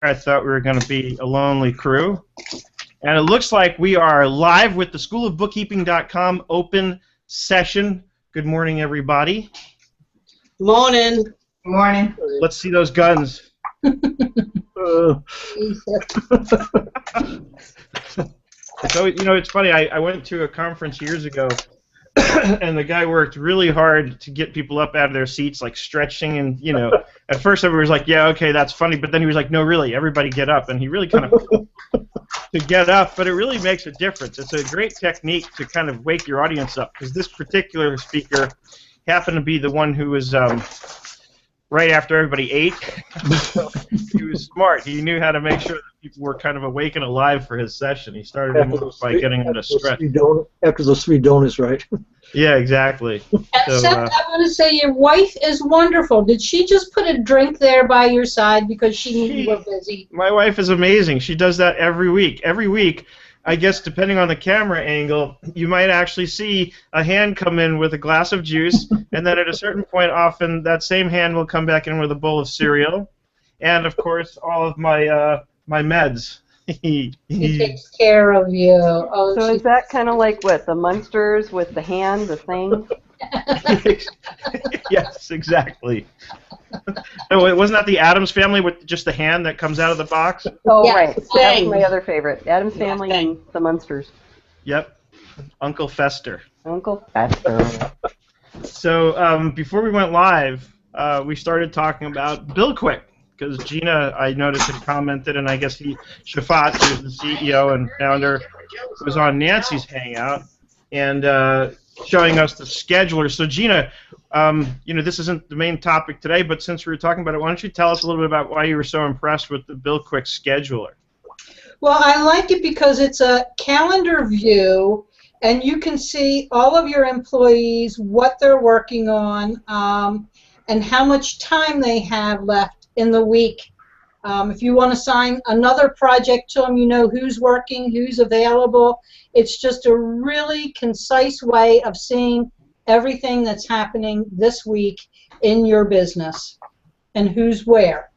I thought we were going to be a lonely crew. And it looks like we are live with the schoolofbookkeeping.com open session. Good morning, everybody. Morning. Morning. Let's see those guns. So, you know, it's funny. I went to a conference years ago, and the guy worked really hard to get people up out of their seats, like stretching, and, you know, at first everybody was like, yeah, okay, that's funny, but then he was like, no, really, everybody get up, and he really kind of to get up, but it really makes a difference. It's a great technique to kind of wake your audience up, because this particular speaker happened to be the one who was right after everybody ate. So he was smart. He knew how to make sure that people were kind of awake and alive for his session. He started him off by getting them to stretch. After those 3 donuts, right? Yeah, exactly. And So, Seth, I want to say your wife is wonderful. Did she just put a drink there by your side because she knew you were busy? my wife is amazing. She does that every week. Every week, I guess, depending on the camera angle, you might actually see a hand come in with a glass of juice, and then at a certain point, often that same hand will come back in with a bowl of cereal, and of course, all of my my meds. She takes care of you. Oh, So is that kind of like what, the Munsters with the hand, the thing? Yes, exactly. No, it wasn't that the Addams Family with just the hand that comes out of the box? Oh, Yeah, right. That thing. was my other favorite. Addams Yeah, Family thing. and the Munsters. Yep, Uncle Fester. Uncle Fester. So before we went live, we started talking about BillQuick, because Gina, I noticed, had commented, and I guess Shafat, who's the CEO and founder, was on Nancy's Hangout, and showing us the scheduler. So Gina, you know, this isn't the main topic today, but since we were talking about it, why don't you tell us a little bit about why you were so impressed with the BillQuick scheduler? Well, I like it because it's a calendar view, and you can see all of your employees, what they're working on, and how much time they have left in the week. If you want to assign another project to them, you know who's working, who's available. It's just a really concise way of seeing everything that's happening this week in your business and who's where.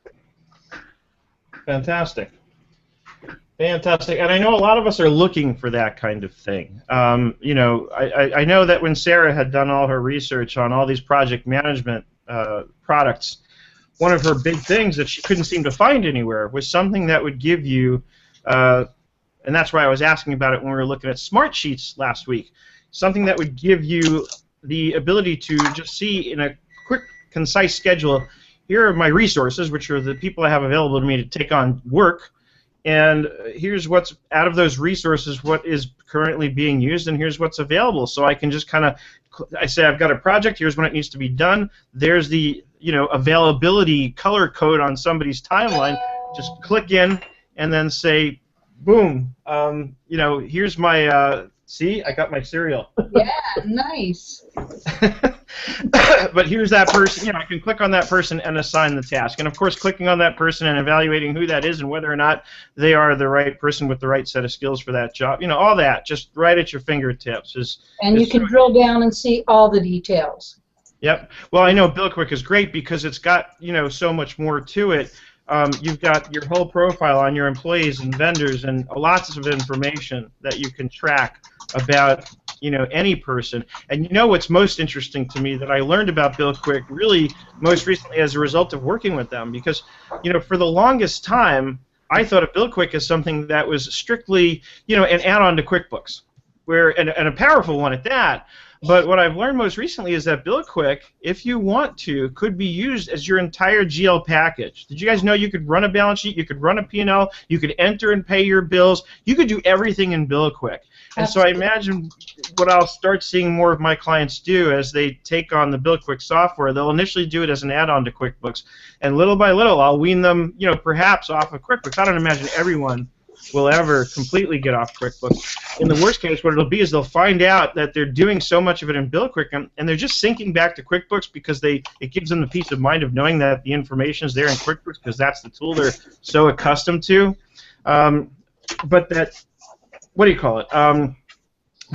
Fantastic. Fantastic. And I know a lot of us are looking for that kind of thing. You know, I know that when Sarah had done all her research on all these project management products, one of her big things that she couldn't seem to find anywhere was something that would give you, and that's why I was asking about it when we were looking at Smart Sheets last week, something that would give you the ability to just see in a quick, concise schedule, here are my resources, which are the people I have available to me to take on work, and here's what's out of those resources, what is currently being used, and here's what's available. So I can just kind of, I say I've got a project, here's when it needs to be done, there's the, you know, availability color code on somebody's timeline, just click in and then say, boom, you know, here's my, see, I got my cereal. Yeah, nice. But here's that person, you know, I can click on that person and assign the task. And of course, clicking on that person and evaluating who that is and whether or not they are the right person with the right set of skills for that job, you know, all that, just right at your fingertips. And you can drill down and see all the details. Yep. Well, I know BillQuick is great because it's got, you know, so much more to it. You've got your whole profile on your employees and vendors and lots of information that you can track about, you know, any person. And you know what's most interesting to me that I learned about BillQuick really most recently as a result of working with them, because, you know, for the longest time I thought of BillQuick as something that was strictly, you know, an add-on to QuickBooks, and a powerful one at that. But what I've learned most recently is that BillQuick, if you want to, could be used as your entire GL package. Did you guys know you could run a balance sheet, you could run a P&L, you could enter and pay your bills, you could do everything in BillQuick. And so I imagine what I'll start seeing more of my clients do as they take on the BillQuick software, they'll initially do it as an add-on to QuickBooks, and little by little I'll wean them, you know, perhaps off of QuickBooks. I don't imagine everyone will ever completely get off QuickBooks. In the worst case, what it'll be is they'll find out that they're doing so much of it in BillQuick, and they're just syncing back to QuickBooks because it gives them the peace of mind of knowing that the information is there in QuickBooks because that's the tool they're so accustomed to. But that, what do you call it?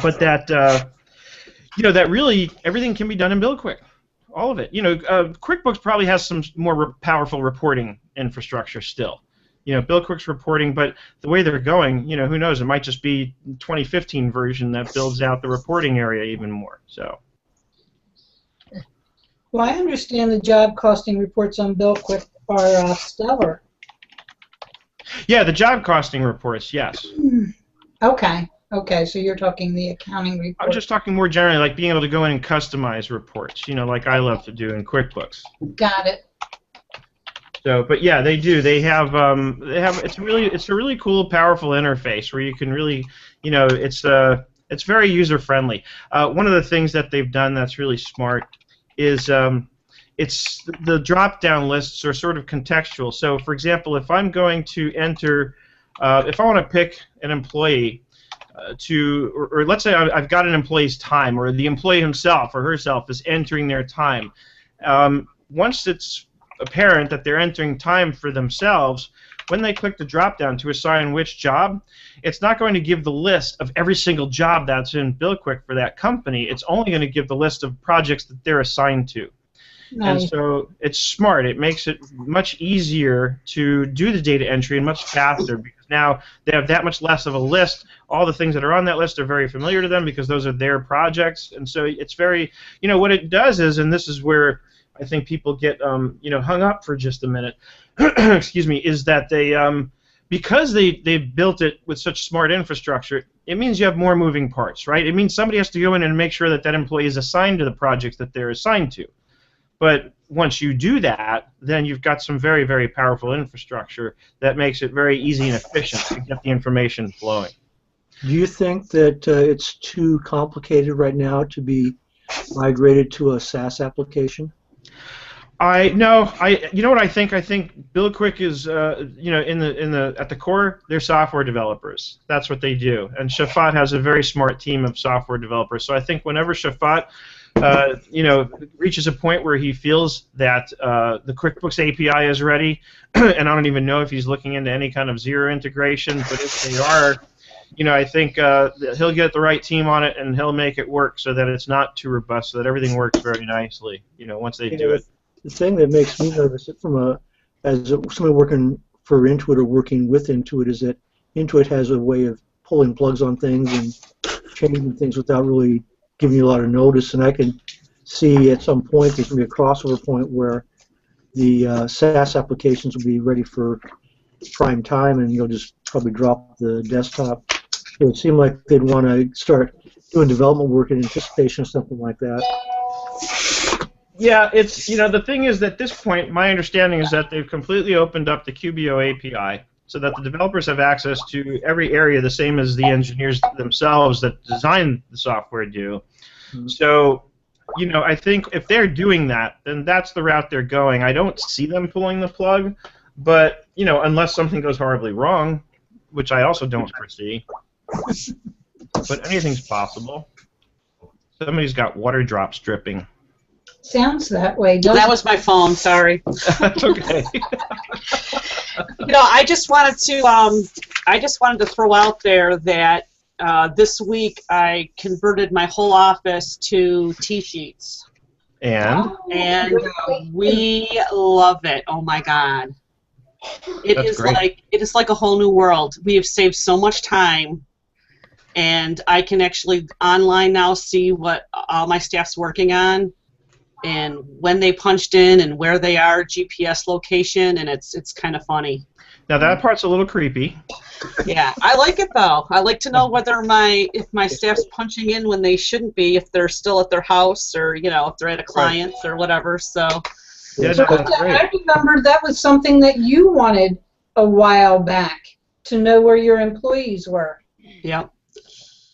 But that, you know, that really everything can be done in BillQuick. All of it. You know, QuickBooks probably has some more powerful reporting infrastructure still. BillQuick's reporting, but the way they're going, who knows? It might just be 2015 version that builds out the reporting area even more. So. Well, I understand the job costing reports on BillQuick are stellar. Yeah, the job costing reports, yes. Okay. Okay, so you're talking the accounting report. I'm just talking more generally, like being able to go in and customize reports, like I love to do in QuickBooks. Got it. So, but yeah, they do. They have it's a really cool, powerful interface where you can really, it's very user friendly. One of the things that they've done that's really smart is it's the drop down lists are sort of contextual. So, for example, if I'm going to enter, if I want to pick an employee. Or let's say I've got an employee's time, or the employee himself or herself is entering their time. Once it's apparent that they're entering time for themselves, when they click the drop-down to assign which job, it's not going to give the list of every single job that's in BillQuick for that company. It's only going to give the list of projects that they're assigned to. Nice. And so it's smart. It makes it much easier to do the data entry and much faster because now they have that much less of a list. All the things that are on that list are very familiar to them because those are their projects. And so it's very, what it does is, and this is where I think people get, hung up for just a minute, excuse me, is that they, because they've built it with such smart infrastructure, it means you have more moving parts, right? It means somebody has to go in and make sure that that employee is assigned to the projects that they're assigned to. But once you do that, then you've got some very, very powerful infrastructure that makes it very easy and efficient to get the information flowing. Do you think that it's too complicated right now to be migrated to a SaaS application? You know what I think? I think BillQuick is, at the core, they're software developers. That's what they do. And Shafat has a very smart team of software developers. So I think whenever Shafat reaches a point where he feels that the QuickBooks API is ready, and I don't even know if he's looking into any kind of zero integration, but if they are, I think he'll get the right team on it and he'll make it work so that it's not too robust, so that everything works very nicely, once they do it. The thing that makes me nervous as somebody working for Intuit or working with Intuit is that Intuit has a way of pulling plugs on things and changing things without really giving you a lot of notice, and I can see at some point there's going to be a crossover point where the SaaS applications will be ready for prime time, and you'll just probably drop the desktop. It would seem like they'd want to start doing development work in anticipation of something like that. Yeah, it's the thing is that at this point, my understanding is that they've completely opened up the QBO API so that the developers have access to every area the same as the engineers themselves that design the software do. Mm-hmm. So, I think if they're doing that, then that's the route they're going. I don't see them pulling the plug, but, unless something goes horribly wrong, which I also don't foresee, but anything's possible. Somebody's got water drops dripping. Sounds that way. That was my phone. Sorry. That's okay. I just wanted to throw out there that this week I converted my whole office to T-sheets. And we love it. Oh my God. It That's is great. it is like a whole new world. We have saved so much time, and I can actually online now see what all my staff's working on, and when they punched in and where they are, GPS location, and it's kind of funny. Now that part's a little creepy. Yeah, I like it though. I like to know whether if my staff's punching in when they shouldn't be, if they're still at their house, or if they're at a client's or whatever. So. Yeah, no, that's great. I remember that was something that you wanted a while back, to know where your employees were. Yep.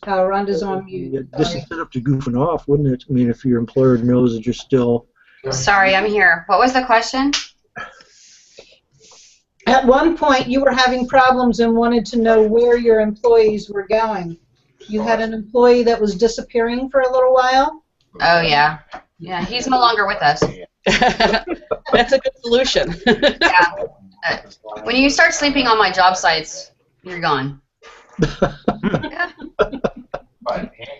Rhonda's on mute. This is set up to goofing off, wouldn't it? I mean, if your employer knows that you're still... Sorry, I'm here. What was the question? At one point, you were having problems and wanted to know where your employees were going. You had an employee that was disappearing for a little while? Oh, yeah. Yeah, he's no longer with us. That's a good solution. Yeah. When you start sleeping on my job sites, you're gone.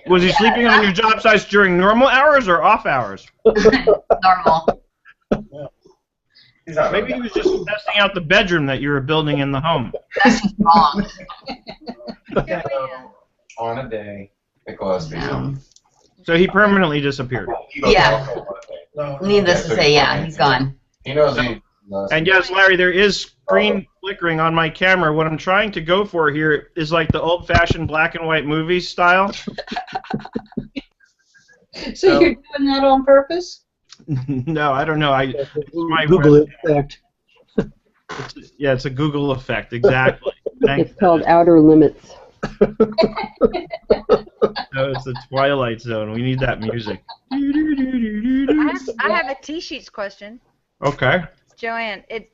Was he sleeping on your job sites during normal hours or off hours? Normal. Maybe he was just testing out the bedroom that you were building in the home. That's just wrong. On a day, it goes to So he permanently disappeared. Yeah. Needless to say, yeah, he's gone. He knows he. And yes, Larry, there is screen flickering on my camera. What I'm trying to go for here is like the old-fashioned black and white movie style. So you're doing that on purpose? No, I don't know. My Google effect. Yeah, it's a Google effect, exactly. It's called Outer Limits. No, it's the Twilight Zone. We need that music. I have a T-Sheets question. Okay. Joanne, do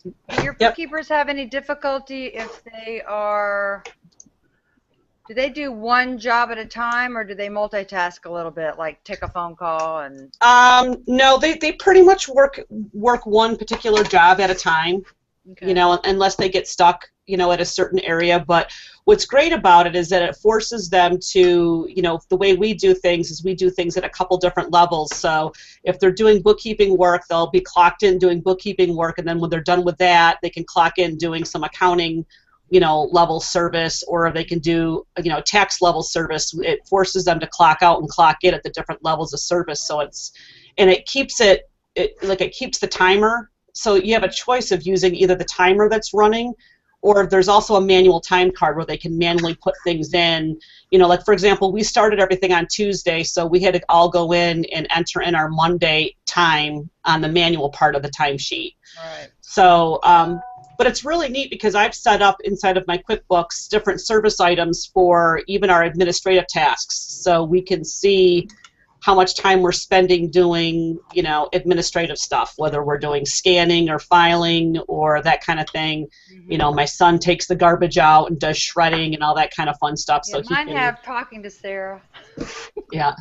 your bookkeepers have any difficulty if they are... Do they do one job at a time, or do they multitask a little bit, like take a phone call and? No, they pretty much work one particular job at a time. Okay. You know, unless they get stuck, you know, at a certain area. But what's great about it is that it forces them to, you know, the way we do things is we do things at a couple different levels. So if they're doing bookkeeping work, they'll be clocked in doing bookkeeping work, and then when they're done with that, they can clock in doing some accounting, you know, level service, or they can do, you know, tax level service. It forces them to clock out and clock in at the different levels of service. So it keeps it keeps the timer. So you have a choice of using either the timer that's running, or there's also a manual time card where they can manually put things in. You know, like for example, we started everything on Tuesday, so we had to all go in and enter in our Monday time on the manual part of the timesheet. Right. So, but it's really neat because I've set up inside of my QuickBooks different service items for even our administrative tasks, so we can see how much time we're spending doing, you know, administrative stuff, whether we're doing scanning or filing or that kind of thing. Mm-hmm. You know, my son takes the garbage out and does shredding and all that kind of fun stuff. Yeah, so mine have talking to Sarah. Yeah.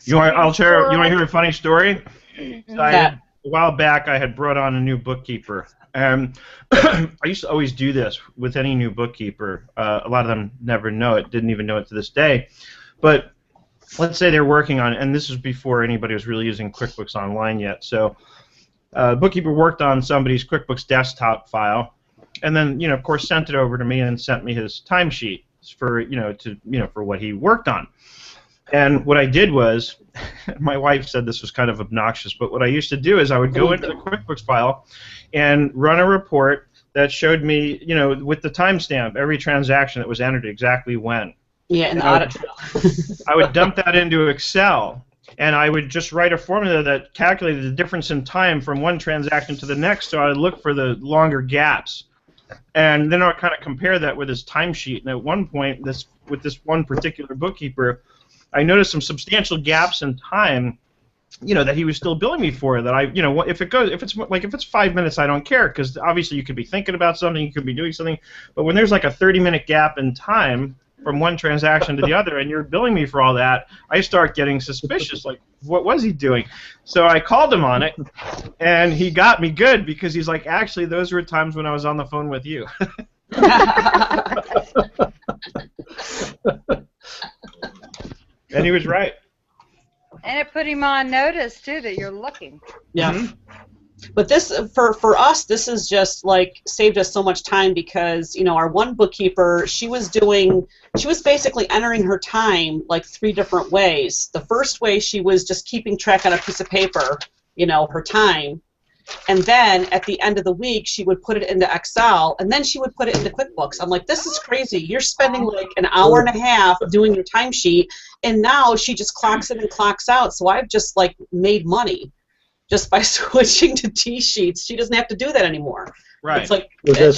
You want to hear a funny story? Mm-hmm. So a while back, I had brought on a new bookkeeper. I used to always do this with any new bookkeeper. A lot of them never know it, didn't even know it to this day. But let's say they're working on, and this was before anybody was really using QuickBooks Online yet. So, bookkeeper worked on somebody's QuickBooks desktop file, and then, you know, of course, sent it over to me and sent me his timesheet for, for what he worked on. And what I did was, my wife said this was kind of obnoxious, but what I used to do is I would go into the QuickBooks file and run a report that showed me, you know, with the timestamp, every transaction that was entered exactly when. Yeah, and the audit. I would dump that into Excel, and I would just write a formula that calculated the difference in time from one transaction to the next, so I would look for the longer gaps. And then I would kind of compare that with his timesheet. And at one point, with this one particular bookkeeper, I noticed some substantial gaps in time, you know, that he was still billing me for. That if it's 5 minutes, I don't care, because obviously you could be thinking about something, you could be doing something, but when there's like a 30-minute gap in time from one transaction to the other, and you're billing me for all that, I start getting suspicious. Like, what was he doing? So I called him on it, and he got me good, because he's like, actually, those were times when I was on the phone with you. And he was right. And it put him on notice too that you're looking. Yeah. Mm-hmm. But this, for us, this is just like saved us so much time, because, you know, our one bookkeeper, she was basically entering her time like 3 different ways. The first way, she was just keeping track on a piece of paper, you know, her time. And then at the end of the week, she would put it into Excel, and then she would put it into QuickBooks. I'm like, this is crazy. You're spending like an hour and a half doing your timesheet, and now she just clocks in and clocks out. So I've just like made money just by switching to T-sheets. She doesn't have to do that anymore. Right. It's like, Was that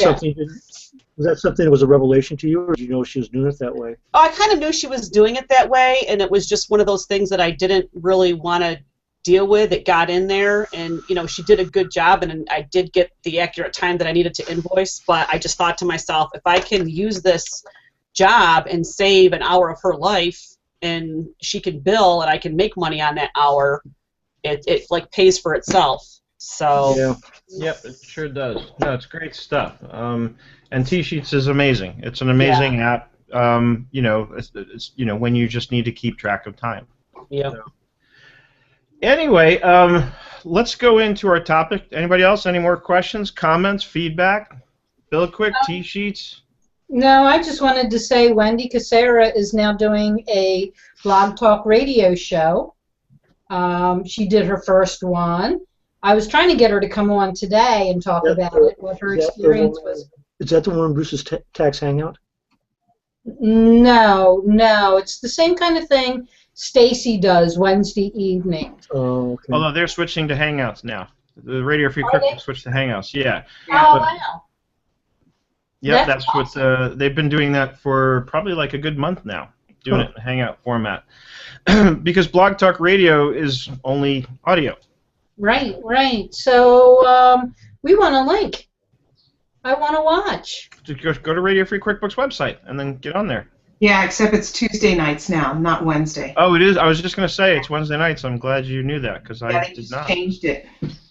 something that was a revelation to you, or did you know she was doing it that way? Oh, I kind of knew she was doing it that way, and it was just one of those things that I didn't really want to deal with. It got in there, and, you know, she did a good job, and I did get the accurate time that I needed to invoice, but I just thought to myself, if I can use this job and save an hour of her life, and she can bill and I can make money on that hour, it like pays for itself. So Yeah. Yep, it sure does. No, it's great stuff. And T-Sheets is amazing. It's an amazing app. You know, it's when you just need to keep track of time. yeah. So. Anyway, let's go into our topic. Anybody else? Any more questions, comments, feedback? Bill Quick, T-sheets? No, I just wanted to say Wendy Casera is now doing a Blog Talk radio show. She did her first one. I was trying to get her to come on today and talk about it, what her experience was. Is that the one Bruce's Tax Hangout? No, it's the same kind of thing Stacy does Wednesday evening. Oh, okay. Although they're switching to Hangouts now. The Radio Free Are QuickBooks they? switched to Hangouts, yeah. Oh, But- wow. Yeah, That's that's what they've been doing that for probably like a good month now, doing it in a Hangout format. Because Blog Talk Radio is only audio. Right. So we want a link. I want to watch. Just go to Radio Free QuickBooks website and then get on there. Yeah, except it's Tuesday nights now, not Wednesday. Oh, it is. I was just going to say it's Wednesday nights. I'm glad you knew that because Yeah, I they did just not. changed it.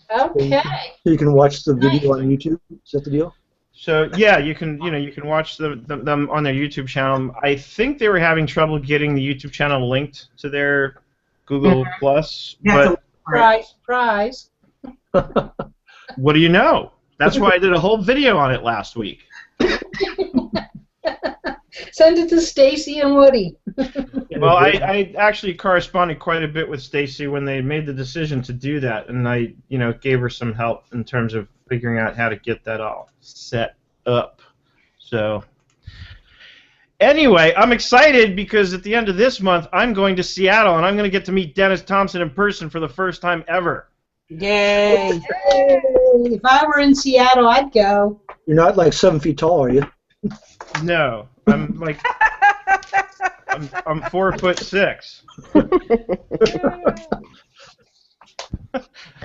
Okay. So you can watch the video on YouTube? Is that the deal? So yeah, you can watch them on their YouTube channel. I think they were having trouble getting the YouTube channel linked to their Google Plus, Yeah, but Surprise. what do you know? That's why I did a whole video on it last week. Send it to Stacy and Woody. Well, I actually corresponded quite a bit with Stacy when they made the decision to do that, and I gave her some help in terms of figuring out how to get that all set up. So anyway, I'm excited because at the end of this month I'm going to Seattle and I'm going to get to meet Dennis Thompson in person for the first time ever. Yay! Hey, if I were in Seattle, I'd go. You're not like 7 feet tall, are you? No, I'm like I'm 4'6".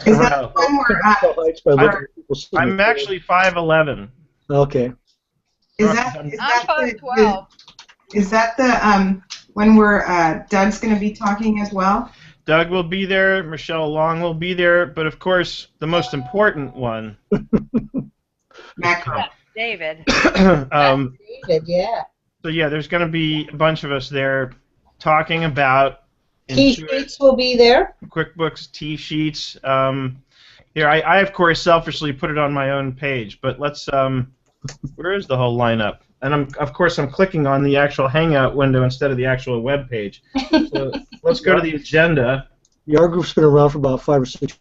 Is that when we're Heights by looking at people's I'm stomach. actually 5'11". Okay. is I'm that 5'12". is that the when we're Doug's going to be talking as well? Doug will be there, Michelle Long will be there, but of course the most important one. Macro. David. David, yeah. So yeah, there's going to be a bunch of us there talking about T-sheets will be there. QuickBooks T-sheets. Here, I of course selfishly put it on my own page, but let's. Where is the whole lineup? And of course I'm clicking on the actual Hangout window instead of the actual web page. So let's go to the agenda. Our group's been around for about 5 or 6 years.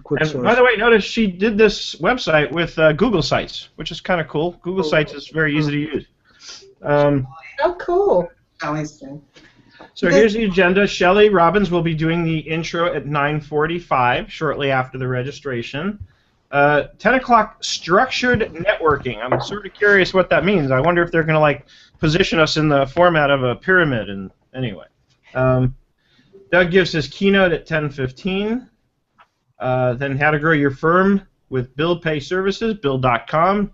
Quick And source. by the way, notice she did this website with Google Sites, which is kind of cool. Google Sites is very easy to use. Oh, cool. Always been. So here's the agenda. Shelley Robbins will be doing the intro at 9:45, shortly after the registration. 10 o'clock, structured networking. I'm sort of curious what that means. I wonder if they're going to like position us in the format of a pyramid. And anyway, Doug gives his keynote at 10:15. Then how to grow your firm with Bill Pay Services, Bill.com.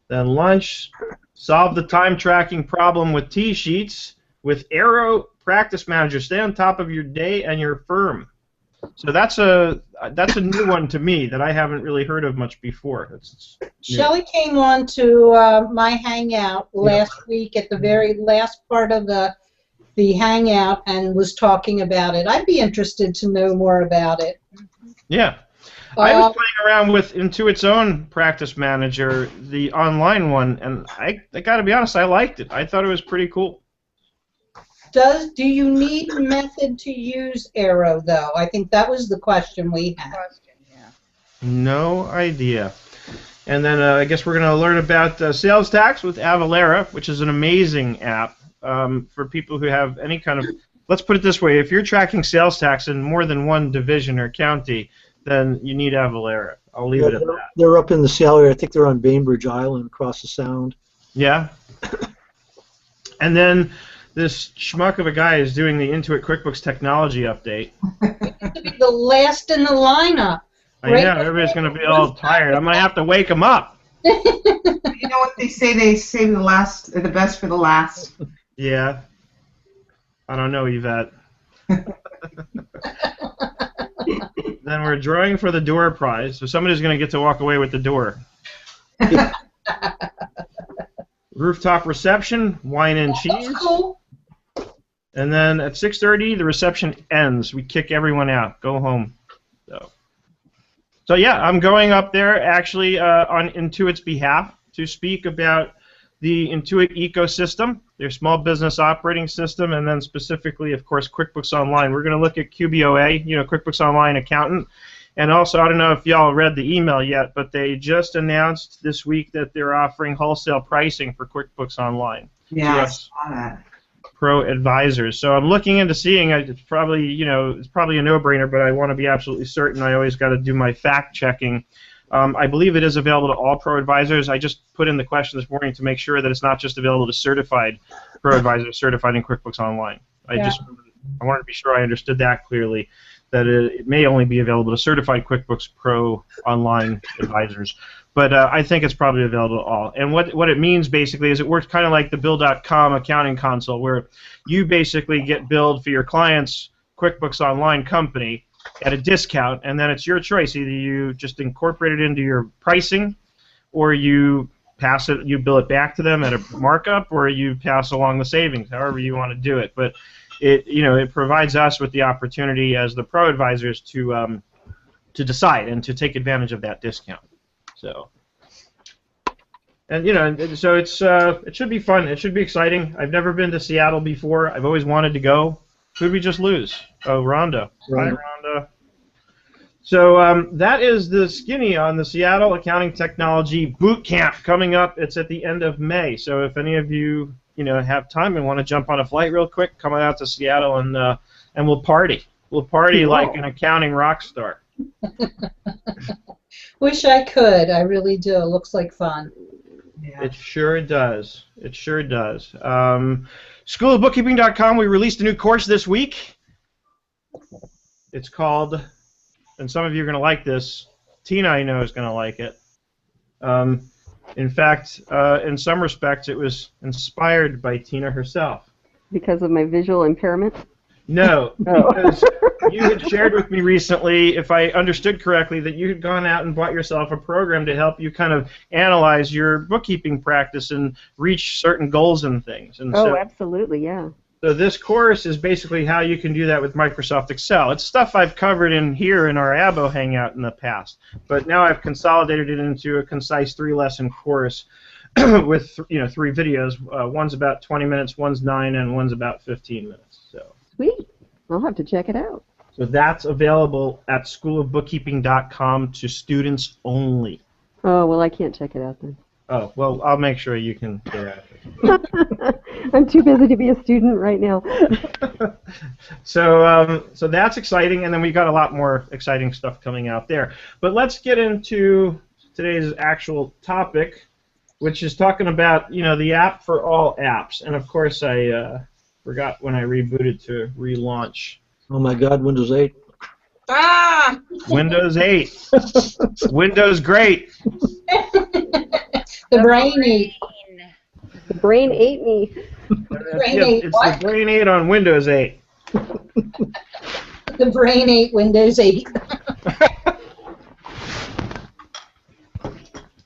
Then lunch, solve the time tracking problem with T-sheets with Arrow Practice Manager. Stay on top of your day and your firm. So that's a new one to me that I haven't really heard of much before. It's new. Shelley came on to my Hangout last week at the very last part of the Hangout and was talking about it. I'd be interested to know more about it. Yeah. I was playing around with Intuit's own Practice Manager, the online one, and I got to be honest, I liked it. I thought it was pretty cool. Do you need a method to use Arrow, though? I think that was the question we had. No idea. And then I guess we're going to learn about sales tax with Avalara, which is an amazing app for people who have any kind of... Let's put it this way. If you're tracking sales tax in more than one division or county, then you need Avalara. I'll leave it at that. They're up in the Seattle area. I think they're on Bainbridge Island across the Sound. Yeah. And then this schmuck of a guy is doing the Intuit QuickBooks technology update. To be the last in the lineup. I know, everybody's going to be all tired. I'm going to have to wake them up. You know what they say? They save the best for the last. Yeah. I don't know, Yvette. Then we're drawing for the door prize, so somebody's going to get to walk away with the door. Rooftop reception, wine and cheese. That's cool. And then at 6:30, the reception ends. We kick everyone out. Go home. So yeah, I'm going up there actually on Intuit's behalf to speak about the Intuit ecosystem, their small business operating system, and then specifically, of course, QuickBooks Online. We're going to look at QBOA, QuickBooks Online Accountant. And also, I don't know if y'all read the email yet, but they just announced this week that they're offering wholesale pricing for QuickBooks Online. Yeah, I saw that. ProAdvisors. So I'm looking into seeing. It's probably, it's probably a no-brainer, but I want to be absolutely certain. I always got to do my fact checking. I believe it is available to all ProAdvisors. I just put in the question this morning to make sure that it's not just available to certified ProAdvisors certified in QuickBooks Online. I wanted to be sure I understood that clearly, that it may only be available to certified QuickBooks Pro Online advisors. But I think it's probably available to all. And what it means basically is it works kind of like the Bill.com accounting console, where you basically get billed for your client's QuickBooks Online company at a discount, and then it's your choice. Either you just incorporate it into your pricing, or you bill it back to them at a markup, or you pass along the savings, however you want to do it. But it provides us with the opportunity as the pro advisors to decide and to take advantage of that discount. So, and so it should be fun. It should be exciting. I've never been to Seattle before. I've always wanted to go. Who'd we just lose? Oh, Rhonda. Hi, Rhonda. So that is the skinny on the Seattle Accounting Technology Boot Camp coming up. It's at the end of May. So if any of you have time and want to jump on a flight real quick, come on out to Seattle and we'll party. We'll party like an accounting rock star. Wish I could. I really do. It looks like fun. Yeah. It sure does. It sure does. Schoolofbookkeeping.com, we released a new course this week. It's called, and some of you are going to like this, Tina I know is going to like it. In fact, in some respects, it was inspired by Tina herself. Because of my visual impairment? No, Oh. because you had shared with me recently, if I understood correctly, that you had gone out and bought yourself a program to help you kind of analyze your bookkeeping practice and reach certain goals and things. And Oh, absolutely, yeah. So this course is basically how you can do that with Microsoft Excel. It's stuff I've covered in here in our ABO Hangout in the past, but now I've consolidated it into a concise 3-lesson course with 3 videos. One's about 20 minutes, one's 9, and one's about 15 minutes. So. Sweet. I'll have to check it out. So that's available at schoolofbookkeeping.com to students only. Oh, well, I can't check it out then. Oh, well, I'll make sure you can get at it. I'm too busy to be a student right now. So that's exciting, and then we've got a lot more exciting stuff coming out there. But let's get into today's actual topic, which is talking about, the app for all apps. And, of course, I forgot when I rebooted to relaunch. Oh my God, Windows 8. Ah! Windows 8. Windows great. The brain ate. The brain ate me. It's the brain 8 on Windows 8. The brain ate Windows 8.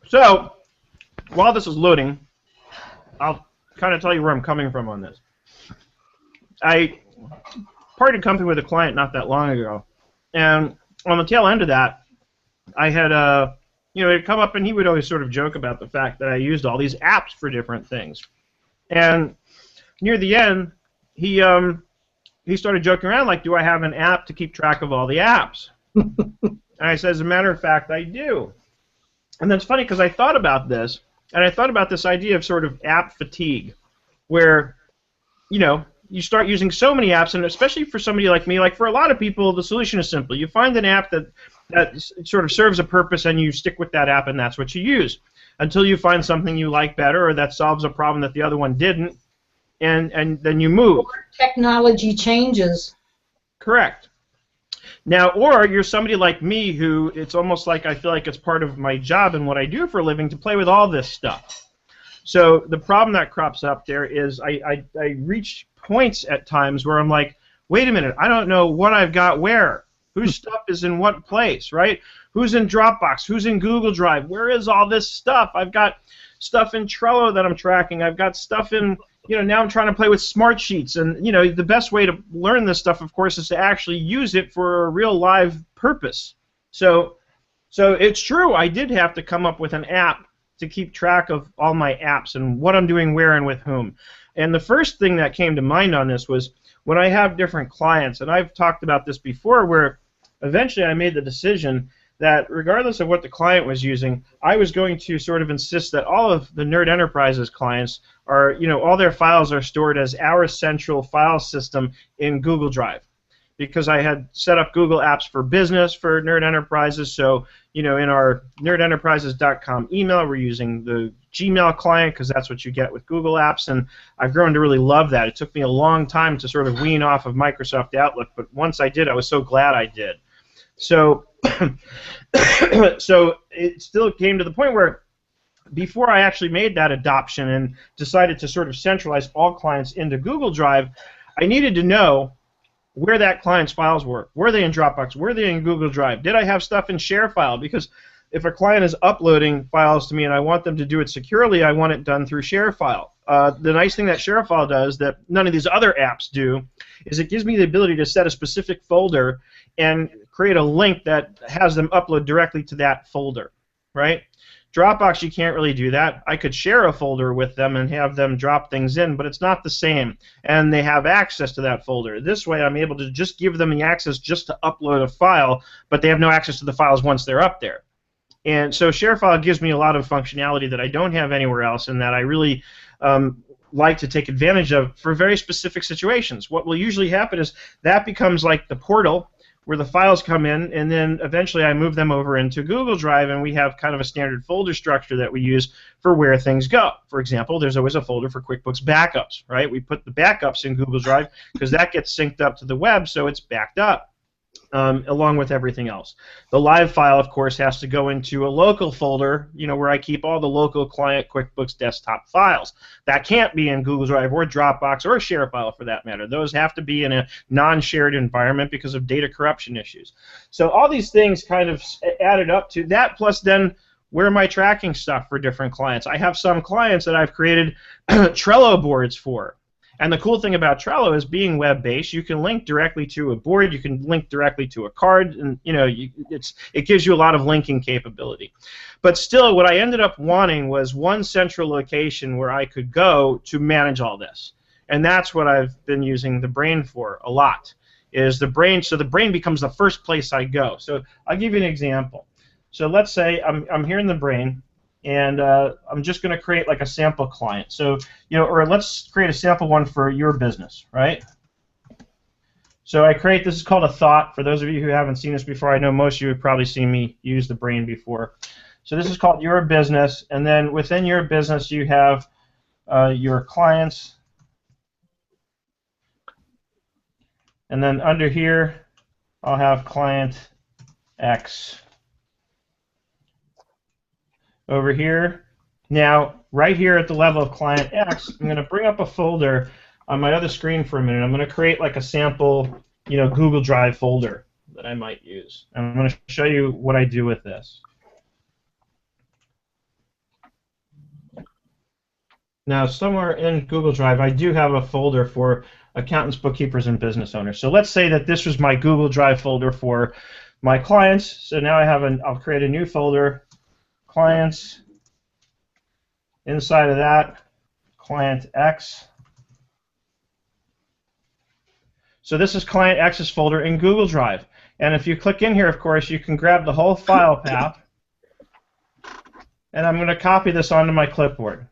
So, while this is loading, I'll kind of tell you where I'm coming from on this. I parted company with a client not that long ago, and on the tail end of that, I had it had come up, and he would always sort of joke about the fact that I used all these apps for different things. And near the end, he started joking around like, do I have an app to keep track of all the apps? And I said, as a matter of fact, I do. And that's funny because I thought about this, and I thought about this idea of sort of app fatigue, where, you start using so many apps, and especially for somebody like me, like for a lot of people, the solution is simple. You find an app that sort of serves a purpose, and you stick with that app, and that's what you use until you find something you like better or that solves a problem that the other one didn't, and then you move. Or technology changes. Correct. Now, or you're somebody like me who it's almost like I feel like it's part of my job and what I do for a living to play with all this stuff. So the problem that crops up there is I reach points at times where I'm like, wait a minute, I don't know what I've got where. Whose stuff is in what place, right? Who's in Dropbox? Who's in Google Drive? Where is all this stuff? I've got stuff in Trello that I'm tracking. I've got stuff in, now I'm trying to play with smart sheets. And, the best way to learn this stuff, of course, is to actually use it for a real live purpose. So it's true, I did have to come up with an app to keep track of all my apps and what I'm doing where and with whom. And the first thing that came to mind on this was when I have different clients, and I've talked about this before, where eventually I made the decision that regardless of what the client was using, I was going to sort of insist that all of the Nerd Enterprises clients are, all their files are stored as our central file system in Google Drive. Because I had set up Google Apps for Business for Nerd Enterprises, so in our nerdenterprises.com email, we're using the Gmail client because that's what you get with Google Apps, and I've grown to really love that. It took me a long time to sort of wean off of Microsoft Outlook, but once I did, I was so glad I did. So, so it still came to the point where before I actually made that adoption and decided to sort of centralize all clients into Google Drive, I needed to know where that client's files were. Were they in Dropbox? Were they in Google Drive? Did I have stuff in ShareFile? Because if a client is uploading files to me and I want them to do it securely, I want it done through ShareFile. The nice thing that ShareFile does that none of these other apps do is it gives me the ability to set a specific folder and create a link that has them upload directly to that folder, right? Dropbox, you can't really do that. I could share a folder with them and have them drop things in, but it's not the same, and they have access to that folder. This way, I'm able to just give them the access just to upload a file, but they have no access to the files once they're up there. And so ShareFile gives me a lot of functionality that I don't have anywhere else and that I really like to take advantage of for very specific situations. What will usually happen is that becomes like the portal where the files come in, and then eventually I move them over into Google Drive, and we have kind of a standard folder structure that we use for where things go. For example, there's always a folder for QuickBooks backups, right? We put the backups in Google Drive because that gets synced up to the web, so it's backed up. Along with everything else. The live file, of course, has to go into a local folder, where I keep all the local client QuickBooks desktop files. That can't be in Google Drive or Dropbox or ShareFile for that matter. Those have to be in a non-shared environment because of data corruption issues. So all these things kind of added up to that, plus then where am I tracking stuff for different clients? I have some clients that I've created Trello boards for. And the cool thing about Trello is being web-based, you can link directly to a board, you can link directly to a card, and it gives you a lot of linking capability. But still, what I ended up wanting was one central location where I could go to manage all this. And that's what I've been using the Brain for a lot, is the Brain, so the Brain becomes the first place I go. So I'll give you an example. So let's say I'm here in the Brain, and I'm just going to create like a sample client. So, or let's create a sample one for your business, right? So I create, this is called a thought. For those of you who haven't seen this before, I know most of you have probably seen me use the Brain before. So this is called your business, and then within your business you have your clients, and then under here I'll have client X. Over here, now right here at the level of client X, I'm going to bring up a folder on my other screen for a minute. I'm going to create like a sample, Google Drive folder that I might use. And I'm going to show you what I do with this. Now, somewhere in Google Drive, I do have a folder for accountants, bookkeepers, and business owners. So let's say that this was my Google Drive folder for my clients. So now I'll create a new folder. Clients, inside of that, client X. So this is client X's folder in Google Drive. And if you click in here, of course, you can grab the whole file path, and I'm going to copy this onto my clipboard.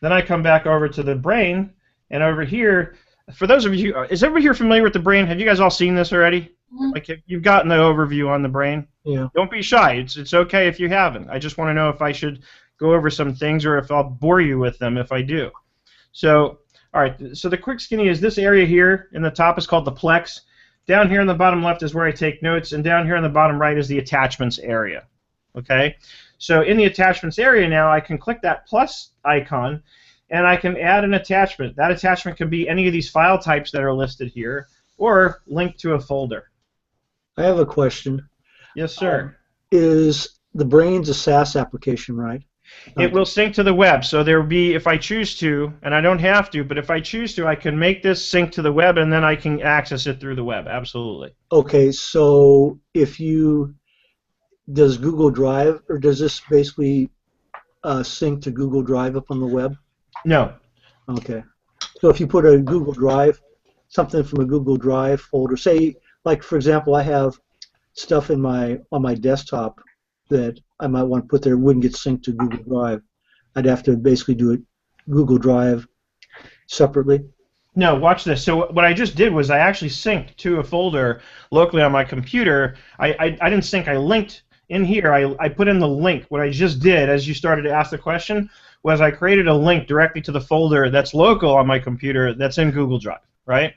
Then I come back over to the Brain, and over here, for those of you, is everybody here familiar with the Brain? Have you guys all seen this already? Like, you've gotten the overview on the Brain? Yeah. Don't be shy. It's okay if you haven't. I just want to know if I should go over some things or if I'll bore you with them if I do. So, all right. So the quick skinny is this area here in the top is called the Plex. Down here in the bottom left is where I take notes, and down here in the bottom right is the attachments area. Okay. So in the attachments area now, I can click that plus icon, and I can add an attachment. That attachment can be any of these file types that are listed here, or link to a folder. I have a question. Yes, sir. Is the Brain's a SaaS application, right? It will sync to the web. So there will be, if I choose to, and I don't have to, but if I choose to, I can make this sync to the web, and then I can access it through the web. Absolutely. Okay, so does Google Drive, or does this basically sync to Google Drive up on the web? No. Okay. So if you put a Google Drive, something from a Google Drive folder, say, like for example, I have stuff on my desktop that I might want to put there, wouldn't get synced to Google Drive. I'd have to basically do it Google Drive separately. No, watch this. So what I just did was I actually synced to a folder locally on my computer. I didn't sync, I linked in here. I put in the link. What I just did, as you started to ask the question, was I created a link directly to the folder that's local on my computer that's in Google Drive, right?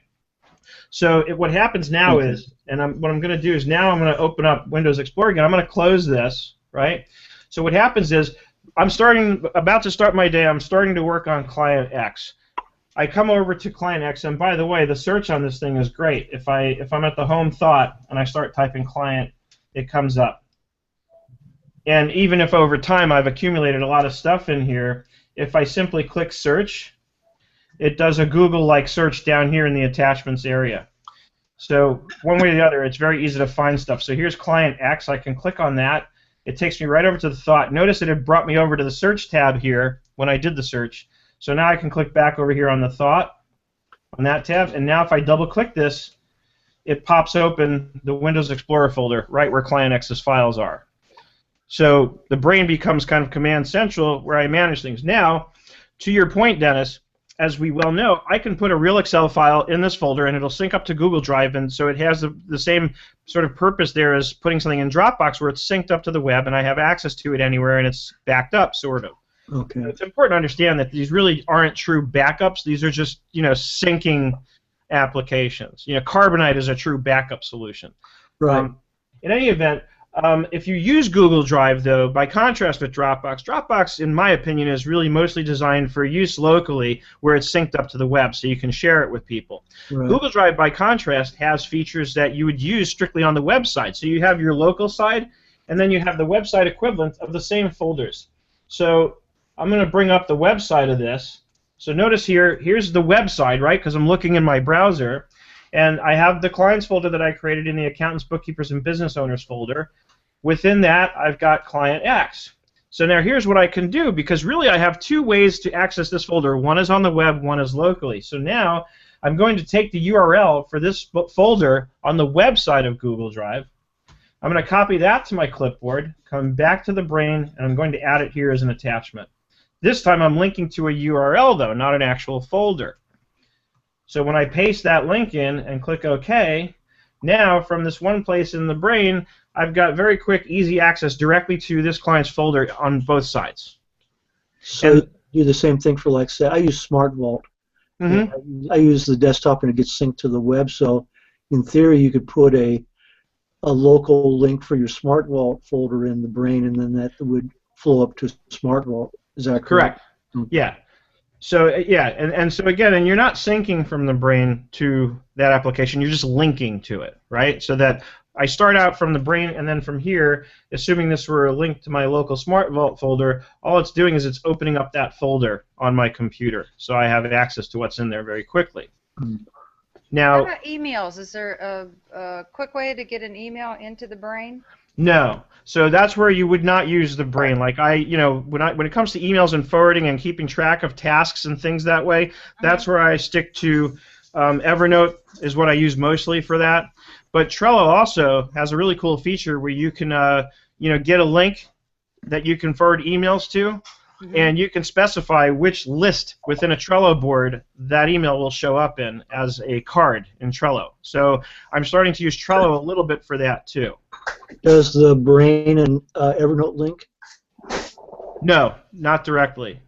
So what happens now is, and what I'm going to do is now I'm going to open up Windows Explorer again. I'm going to close this, right? So what happens is I'm about to start my day. I'm starting to work on Client X. I come over to Client X, and by the way, the search on this thing is great. If I'm at the home thought and I start typing client, it comes up. And even if over time I've accumulated a lot of stuff in here, if I simply click search, it does a Google-like search down here in the attachments area. So one way or the other, it's very easy to find stuff. So here's Client X. I can click on that. It takes me right over to the thought. Notice it brought me over to the search tab here when I did the search. So now I can click back over here on the thought, on that tab, and now if I double-click this, it pops open the Windows Explorer folder right where Client X's files are. So the brain becomes kind of command central where I manage things. Now, to your point, Dennis, as we well know, I can put a real Excel file in this folder and it'll sync up to Google Drive, and so it has the same sort of purpose there as putting something in Dropbox where it's synced up to the web and I have access to it anywhere and it's backed up, sort of. Okay. It's important to understand that these really aren't true backups. These are just, syncing applications. Carbonite is a true backup solution. Right. In any event, if you use Google Drive, though, by contrast with Dropbox, Dropbox, in my opinion, is really mostly designed for use locally where it's synced up to the web so you can share it with people. Right. Google Drive, by contrast, has features that you would use strictly on the website. So you have your local side, and then you have the website equivalent of the same folders. So I'm going to bring up the website of this. So notice here's the website, right, because I'm looking in my browser. And I have the clients folder that I created in the accountants, bookkeepers, and business owners folder. Within that, I've got Client X. So now here's what I can do, because really I have two ways to access this folder. One is on the web, one is locally. So now I'm going to take the URL for this folder on the website of Google Drive. I'm going to copy that to my clipboard, come back to the brain, and I'm going to add it here as an attachment. This time I'm linking to a URL, though, not an actual folder. So when I paste that link in and click OK, now from this one place in the brain, I've got very quick, easy access directly to this client's folder on both sides. So you do the same thing for, like, say, I use SmartVault. I use the desktop and it gets synced to the web. So in theory, you could put a local link for your SmartVault folder in the brain, and then that would flow up to SmartVault. Is that correct? Yeah. So and so again, and you're not syncing from the brain to that application, you're just linking to it, right? So that I start out from the brain, and then from here, assuming this were a link to my local SmartVault folder, all it's doing is it's opening up that folder on my computer, so I have access to what's in there very quickly. Now, what about emails? Is there a quick way to get an email into the brain? No. So that's where you would not use the brain. Like when it comes to emails and forwarding and keeping track of tasks and things that way, that's where I stick to. Evernote is what I use mostly for that. But Trello also has a really cool feature where you can get a link that you can forward emails to, and you can specify which list within a Trello board that email will show up in as a card in Trello. So I'm starting to use Trello a little bit for that too. Does the brain and Evernote link? No, not directly.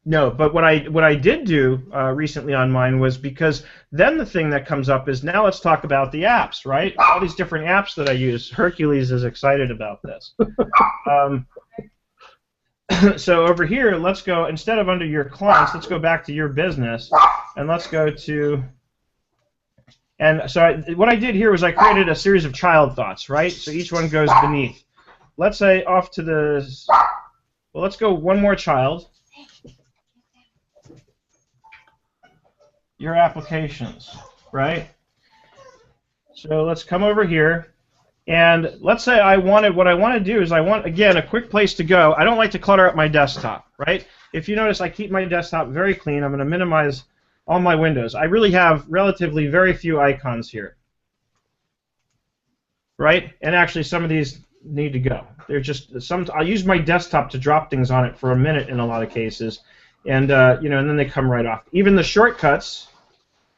No, but what I did do recently on mine was, because then the thing that comes up is, now let's talk about the apps, right? All these different apps that I use. Hercules is excited about this. So over here, let's go, instead of under your clients, let's go back to your business, and let's go to, and so what I did here was I created a series of child thoughts, right? So each one goes beneath. let's say off to the, well, let's go one more child. Your applications, right? So let's come over here, and let's say what I want to do is I want, again, a quick place to go. I don't like to clutter up my desktop, right? If you notice, I keep my desktop very clean. I'm going to minimize all my windows. I really have relatively very few icons here, right? And actually, some of these need to go. They're just some. I'll use my desktop to drop things on it for a minute in a lot of cases, and you know, and then they come right off. Even the shortcuts,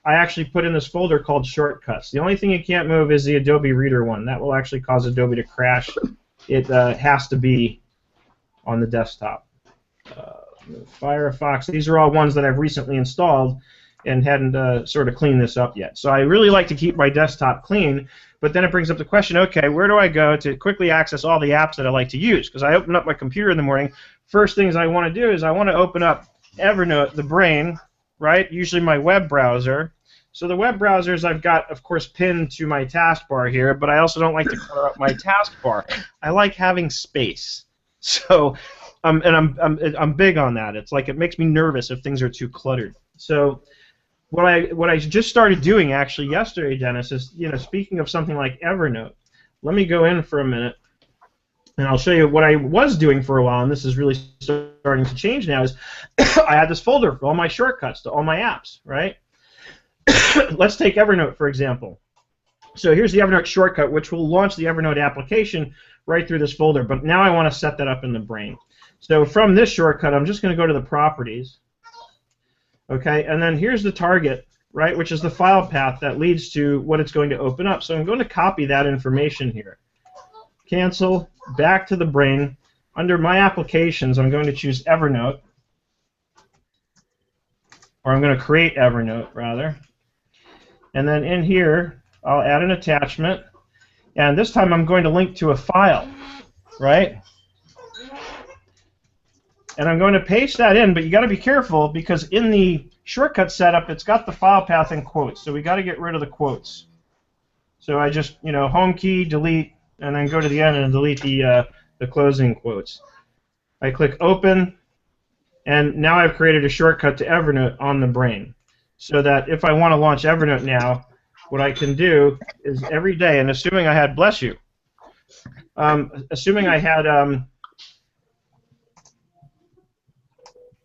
I actually put in this folder called shortcuts. The only thing you can't move is the Adobe Reader one. That will actually cause Adobe to crash. It has to be on the desktop. Firefox. These are all ones that I've recently installed and hadn't sort of cleaned this up yet. So I really like to keep my desktop clean, but then it brings up the question, okay, where do I go to quickly access all the apps that I like to use? Because I open up my computer in the morning, first things I want to do is I want to open up Evernote, the brain, right? Usually my web browser. So the web browsers I've got, of course, pinned to my taskbar here, but I also don't like to clutter up my taskbar. I like having space. So, and I'm big on that. It's like it makes me nervous if things are too cluttered. So what I just started doing actually yesterday, Dennis, is, you know, speaking of something like Evernote, let me go in for a minute, and I'll show you what I was doing for a while, and this is really starting to change now, is I had this folder for all my shortcuts to all my apps, right? Let's take Evernote, for example. So here's the Evernote shortcut, which will launch the Evernote application right through this folder, but now I want to set that up in the brain. So from this shortcut, I'm just going to go to the properties, okay, and then here's the target, right, which is the file path that leads to what it's going to open up. So I'm going to copy that information here. Cancel, back to the brain. Under my applications, I'm going to choose Evernote, or I'm going to create Evernote, rather. And then in here, I'll add an attachment, and this time I'm going to link to a file, right? And I'm going to paste that in, but you got to be careful because in the shortcut setup, it's got the file path in quotes, so we got to get rid of the quotes. So I just, you know, home key, delete, and then go to the end and delete the closing quotes. I click open, and now I've created a shortcut to Evernote on the brain, so that if I want to launch Evernote now, what I can do is every day, and assuming I had, bless you, assuming I had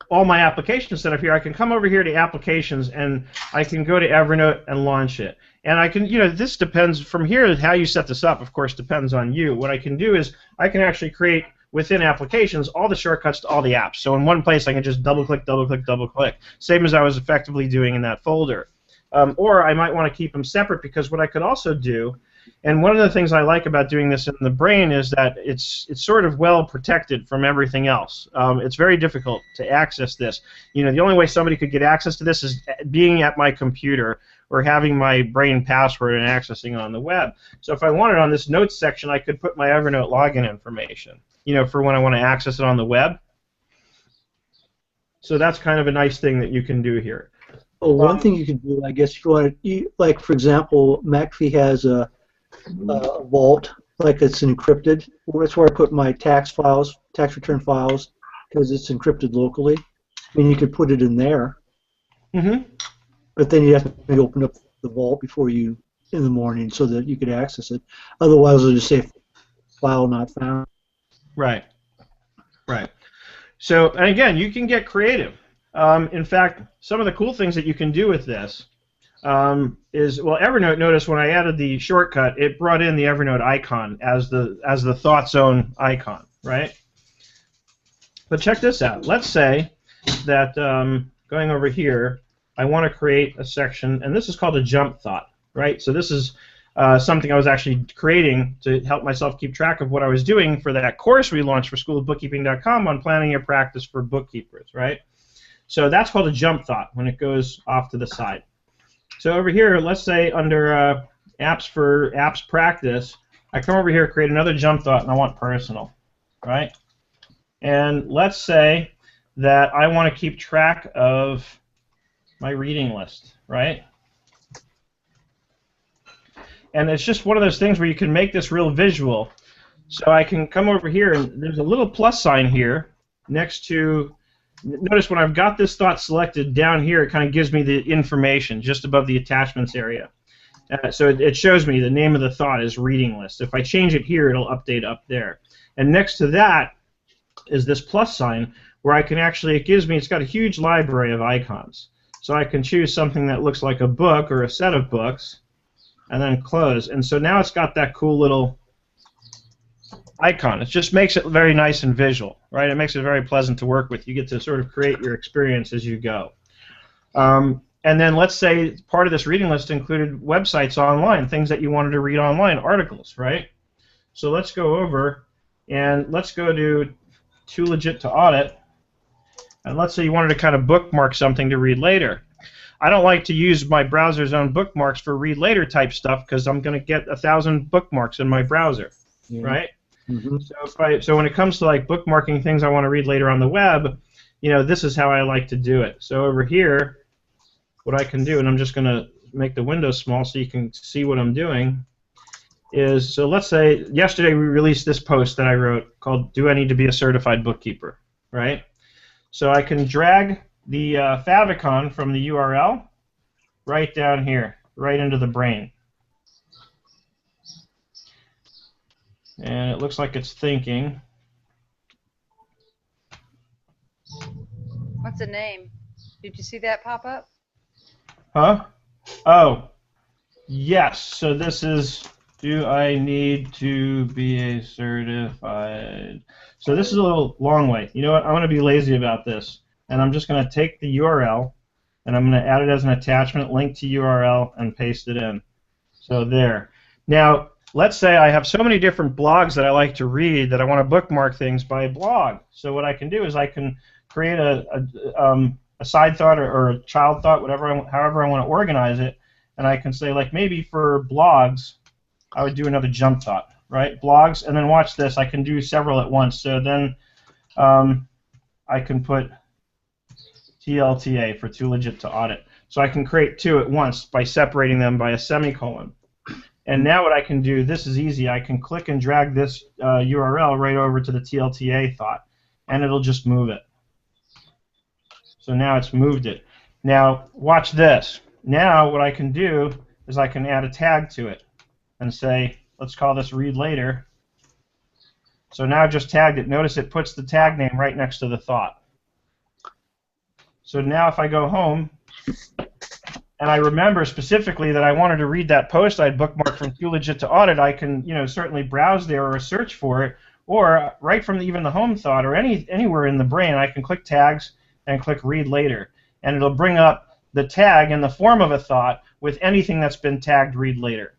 all my applications set up here, I can come over here to applications and I can go to Evernote and launch it. And I can, you know, this depends from here, how you set this up, of course, depends on you. What I can do is I can actually create within applications all the shortcuts to all the apps. So in one place I can just double click, same as I was effectively doing in that folder. Or I might want to keep them separate, because what I could also do, and one of the things I like about doing this in the brain is that it's sort of well protected from everything else. It's very difficult to access this. You know, the only way somebody could get access to this is being at my computer or having my brain password and accessing it on the web. So if I wanted on this notes section, I could put my Evernote login information, you know, for when I want to access it on the web. So that's kind of a nice thing that you can do here. Well, one thing you can do, I guess, if you want to, like, for example, McAfee has a vault, like it's encrypted. That's where I put my tax files, tax return files, because it's encrypted locally. I mean, you could put it in there. Mm-hmm. But then you have to open up the vault before you, in the morning, so that you could access it. Otherwise, it'll just say file not found. Right. Right. So, and again, you can get creative. In fact, some of the cool things that you can do with this is, well, Evernote, notice when I added the shortcut, it brought in the Evernote icon as the Thought Zone icon, right? But check this out. Let's say that going over here, I want to create a section, and this is called a jump thought, right? So this is something I was actually creating to help myself keep track of what I was doing for that course we launched for schoolofbookkeeping.com on planning your practice for bookkeepers, right? So that's called a jump thought when it goes off to the side. So over here, let's say under apps for apps practice, I come over here, create another jump thought, and I want personal, right? And let's say that I want to keep track of my reading list, right? And it's just one of those things where you can make this real visual. So I can come over here, and there's a little plus sign here next to. Notice when I've got this thought selected down here, it kind of gives me the information just above the attachments area. So it shows me the name of the thought is reading list. If I change it here, it'll update up there. And next to that is this plus sign where I can actually, it's got a huge library of icons. So I can choose something that looks like a book or a set of books and then close. And so now it's got that cool little icon. It just makes it very nice and visual, right? It makes it very pleasant to work with. You get to sort of create your experience as you go. And then let's say part of this reading list included websites online, things that you wanted to read online, articles, right? So let's go over and let's go to Too Legit to Audit. And let's say you wanted to kind of bookmark something to read later. I don't like to use my browser's own bookmarks for read later type stuff because I'm going to get 1,000 bookmarks in my browser, right? Mm-hmm. So when it comes to like bookmarking things I want to read later on the web, this is how I like to do it. So over here, what I can do, and I'm just going to make the window small so you can see what I'm doing, is, so let's say yesterday we released this post that I wrote called Do I Need to Be a Certified Bookkeeper, right? So I can drag the favicon from the URL right down here, right into the brain. And it looks like it's thinking. What's the name? Did you see that pop up? Huh? Oh, yes. So this is, do I need to be a certified? So this is a little long way. You know what? I'm going to be lazy about this. And I'm just going to take the URL, and I'm going to add it as an attachment, link to URL, and paste it in. So there. Now, let's say I have so many different blogs that I like to read that I want to bookmark things by blog. So what I can do is I can create a side thought or a child thought, however I want to organize it, and I can say, like, maybe for blogs, I would do another jump thought, right? Blogs, and then watch this. I can do several at once. So then I can put TLTA for Too Legit to Audit. So I can create two at once by separating them by a semicolon. And now what I can do, this is easy. I can click and drag this URL right over to the TLTA thought, and it'll just move it. So now it's moved it. Now watch this. Now what I can do is I can add a tag to it and say, let's call this read later. So now I've just tagged it. Notice it puts the tag name right next to the thought. So now if I go home and I remember specifically that I wanted to read that post I'd bookmarked from Too Legit to Audit, I can certainly browse there or search for it, or right from even the home thought or anywhere in the brain, I can click tags and click read later, and it'll bring up the tag in the form of a thought with anything that's been tagged read later.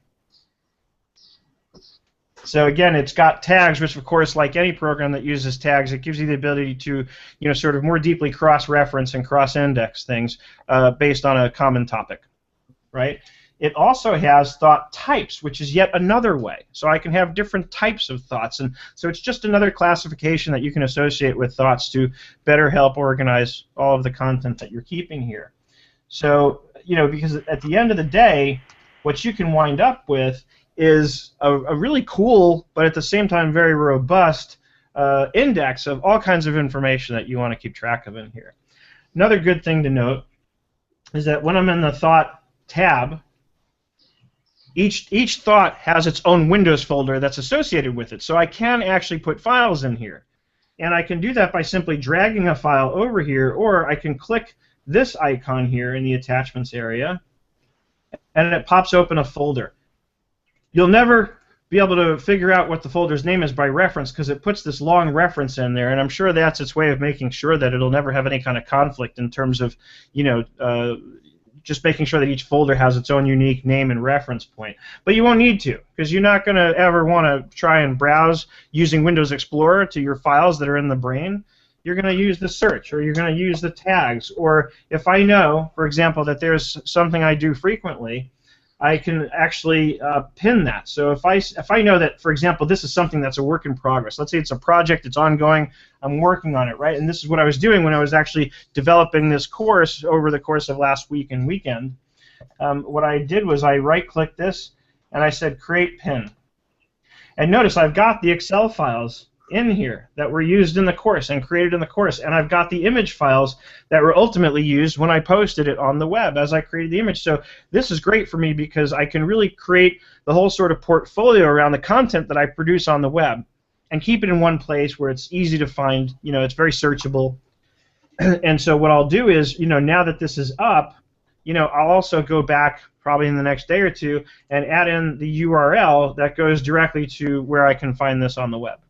So again, it's got tags, which of course, like any program that uses tags, it gives you the ability to, sort of more deeply cross-reference and cross-index things based on a common topic, right? It also has thought types, which is yet another way. So I can have different types of thoughts, and so it's just another classification that you can associate with thoughts to better help organize all of the content that you're keeping here. So, because at the end of the day, what you can wind up with is a really cool, but at the same time very robust index of all kinds of information that you want to keep track of in here. Another good thing to note is that when I'm in the Thought tab, each thought has its own Windows folder that's associated with it, so I can actually put files in here. And I can do that by simply dragging a file over here, or I can click this icon here in the attachments area, and it pops open a folder. You'll never be able to figure out what the folder's name is by reference because it puts this long reference in there, and I'm sure that's its way of making sure that it'll never have any kind of conflict in terms of, just making sure that each folder has its own unique name and reference point. But you won't need to, because you're not going to ever want to try and browse using Windows Explorer to your files that are in the brain. You're going to use the search, or you're going to use the tags, or if I know, for example, that there's something I do frequently, I can actually pin that. So if I know that, for example, this is something that's a work in progress. Let's say it's a project, it's ongoing, I'm working on it, right? And this is what I was doing when I was actually developing this course over the course of last week and weekend. What I did was I right-clicked this, and I said Create Pin. And notice I've got the Excel files in here that were used in the course and created in the course, and I've got the image files that were ultimately used when I posted it on the web as I created the image. So this is great for me because I can really create the whole sort of portfolio around the content that I produce on the web and keep it in one place where it's easy to find. You know, it's very searchable. And so what I'll do is, you know, now that this is up, you know, I'll also go back probably in the next day or two and add in the URL that goes directly to where I can find this on the web.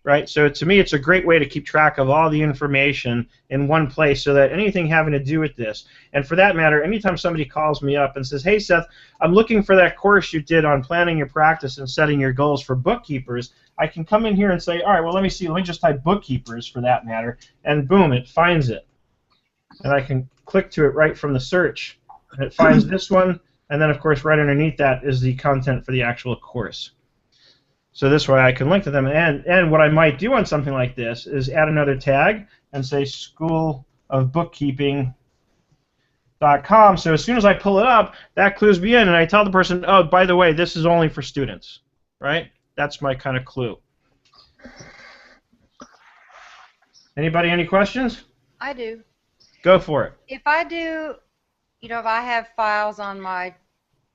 Right? So to me, it's a great way to keep track of all the information in one place so that anything having to do with this, and for that matter, anytime somebody calls me up and says, hey, Seth, I'm looking for that course you did on planning your practice and setting your goals for bookkeepers, I can come in here and say, all right, well, let me just type bookkeepers for that matter, and boom, it finds it. And I can click to it right from the search, and it finds this one, and then, of course, right underneath that is the content for the actual course. So this way I can link to them, and what I might do on something like this is add another tag and say schoolofbookkeeping.com. So as soon as I pull it up, that clues me in, and I tell the person, oh, by the way, this is only for students, right? That's my kind of clue. Anybody any questions? I do. Go for it. If I do, you know, if I have files on my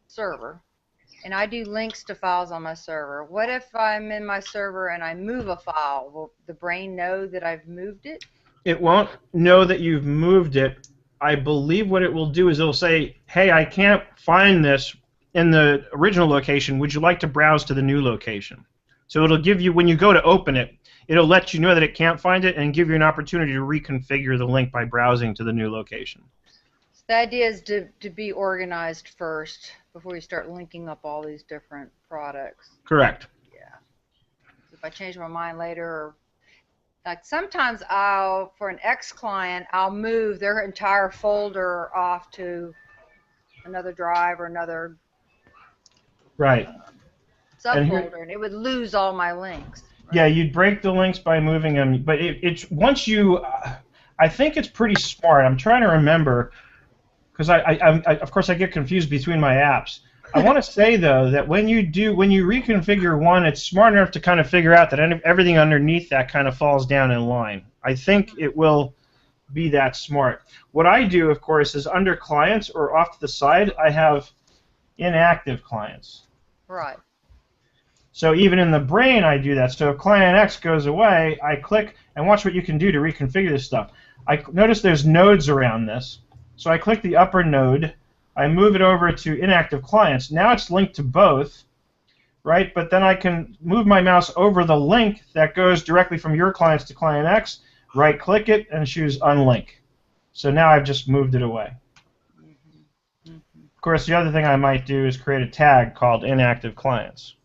server, and I do links to files on my server, what if I'm in my server and I move a file? Will the brain know that I've moved it? It won't know that you've moved it. I believe what it will do is it'll say, hey, I can't find this in the original location. Would you like to browse to the new location? So it'll give you, when you go to open it, it'll let you know that it can't find it and give you an opportunity to reconfigure the link by browsing to the new location. The idea is to be organized first before you start linking up all these different products. Correct. Yeah. If I change my mind later, or like sometimes I'll, for an ex-client, I'll move their entire folder off to another drive or another subfolder, and it would lose all my links. Right? Yeah, you'd break the links by moving them, but it's once you, I think it's pretty smart. I'm trying to remember. Because I of course I get confused between my apps. I want to say though that when you reconfigure one, it's smart enough to kind of figure out that everything underneath that kind of falls down in line. I think it will be that smart. What I do, of course, is under clients or off to the side, I have inactive clients. Right. So even in the brain, I do that. So if client X goes away, I click and watch what you can do to reconfigure this stuff. I notice there's nodes around this. So I click the upper node, I move it over to inactive clients. Now it's linked to both, right? But then I can move my mouse over the link that goes directly from your clients to client X, right-click it, and choose unlink. So now I've just moved it away. Of course, the other thing I might do is create a tag called inactive clients.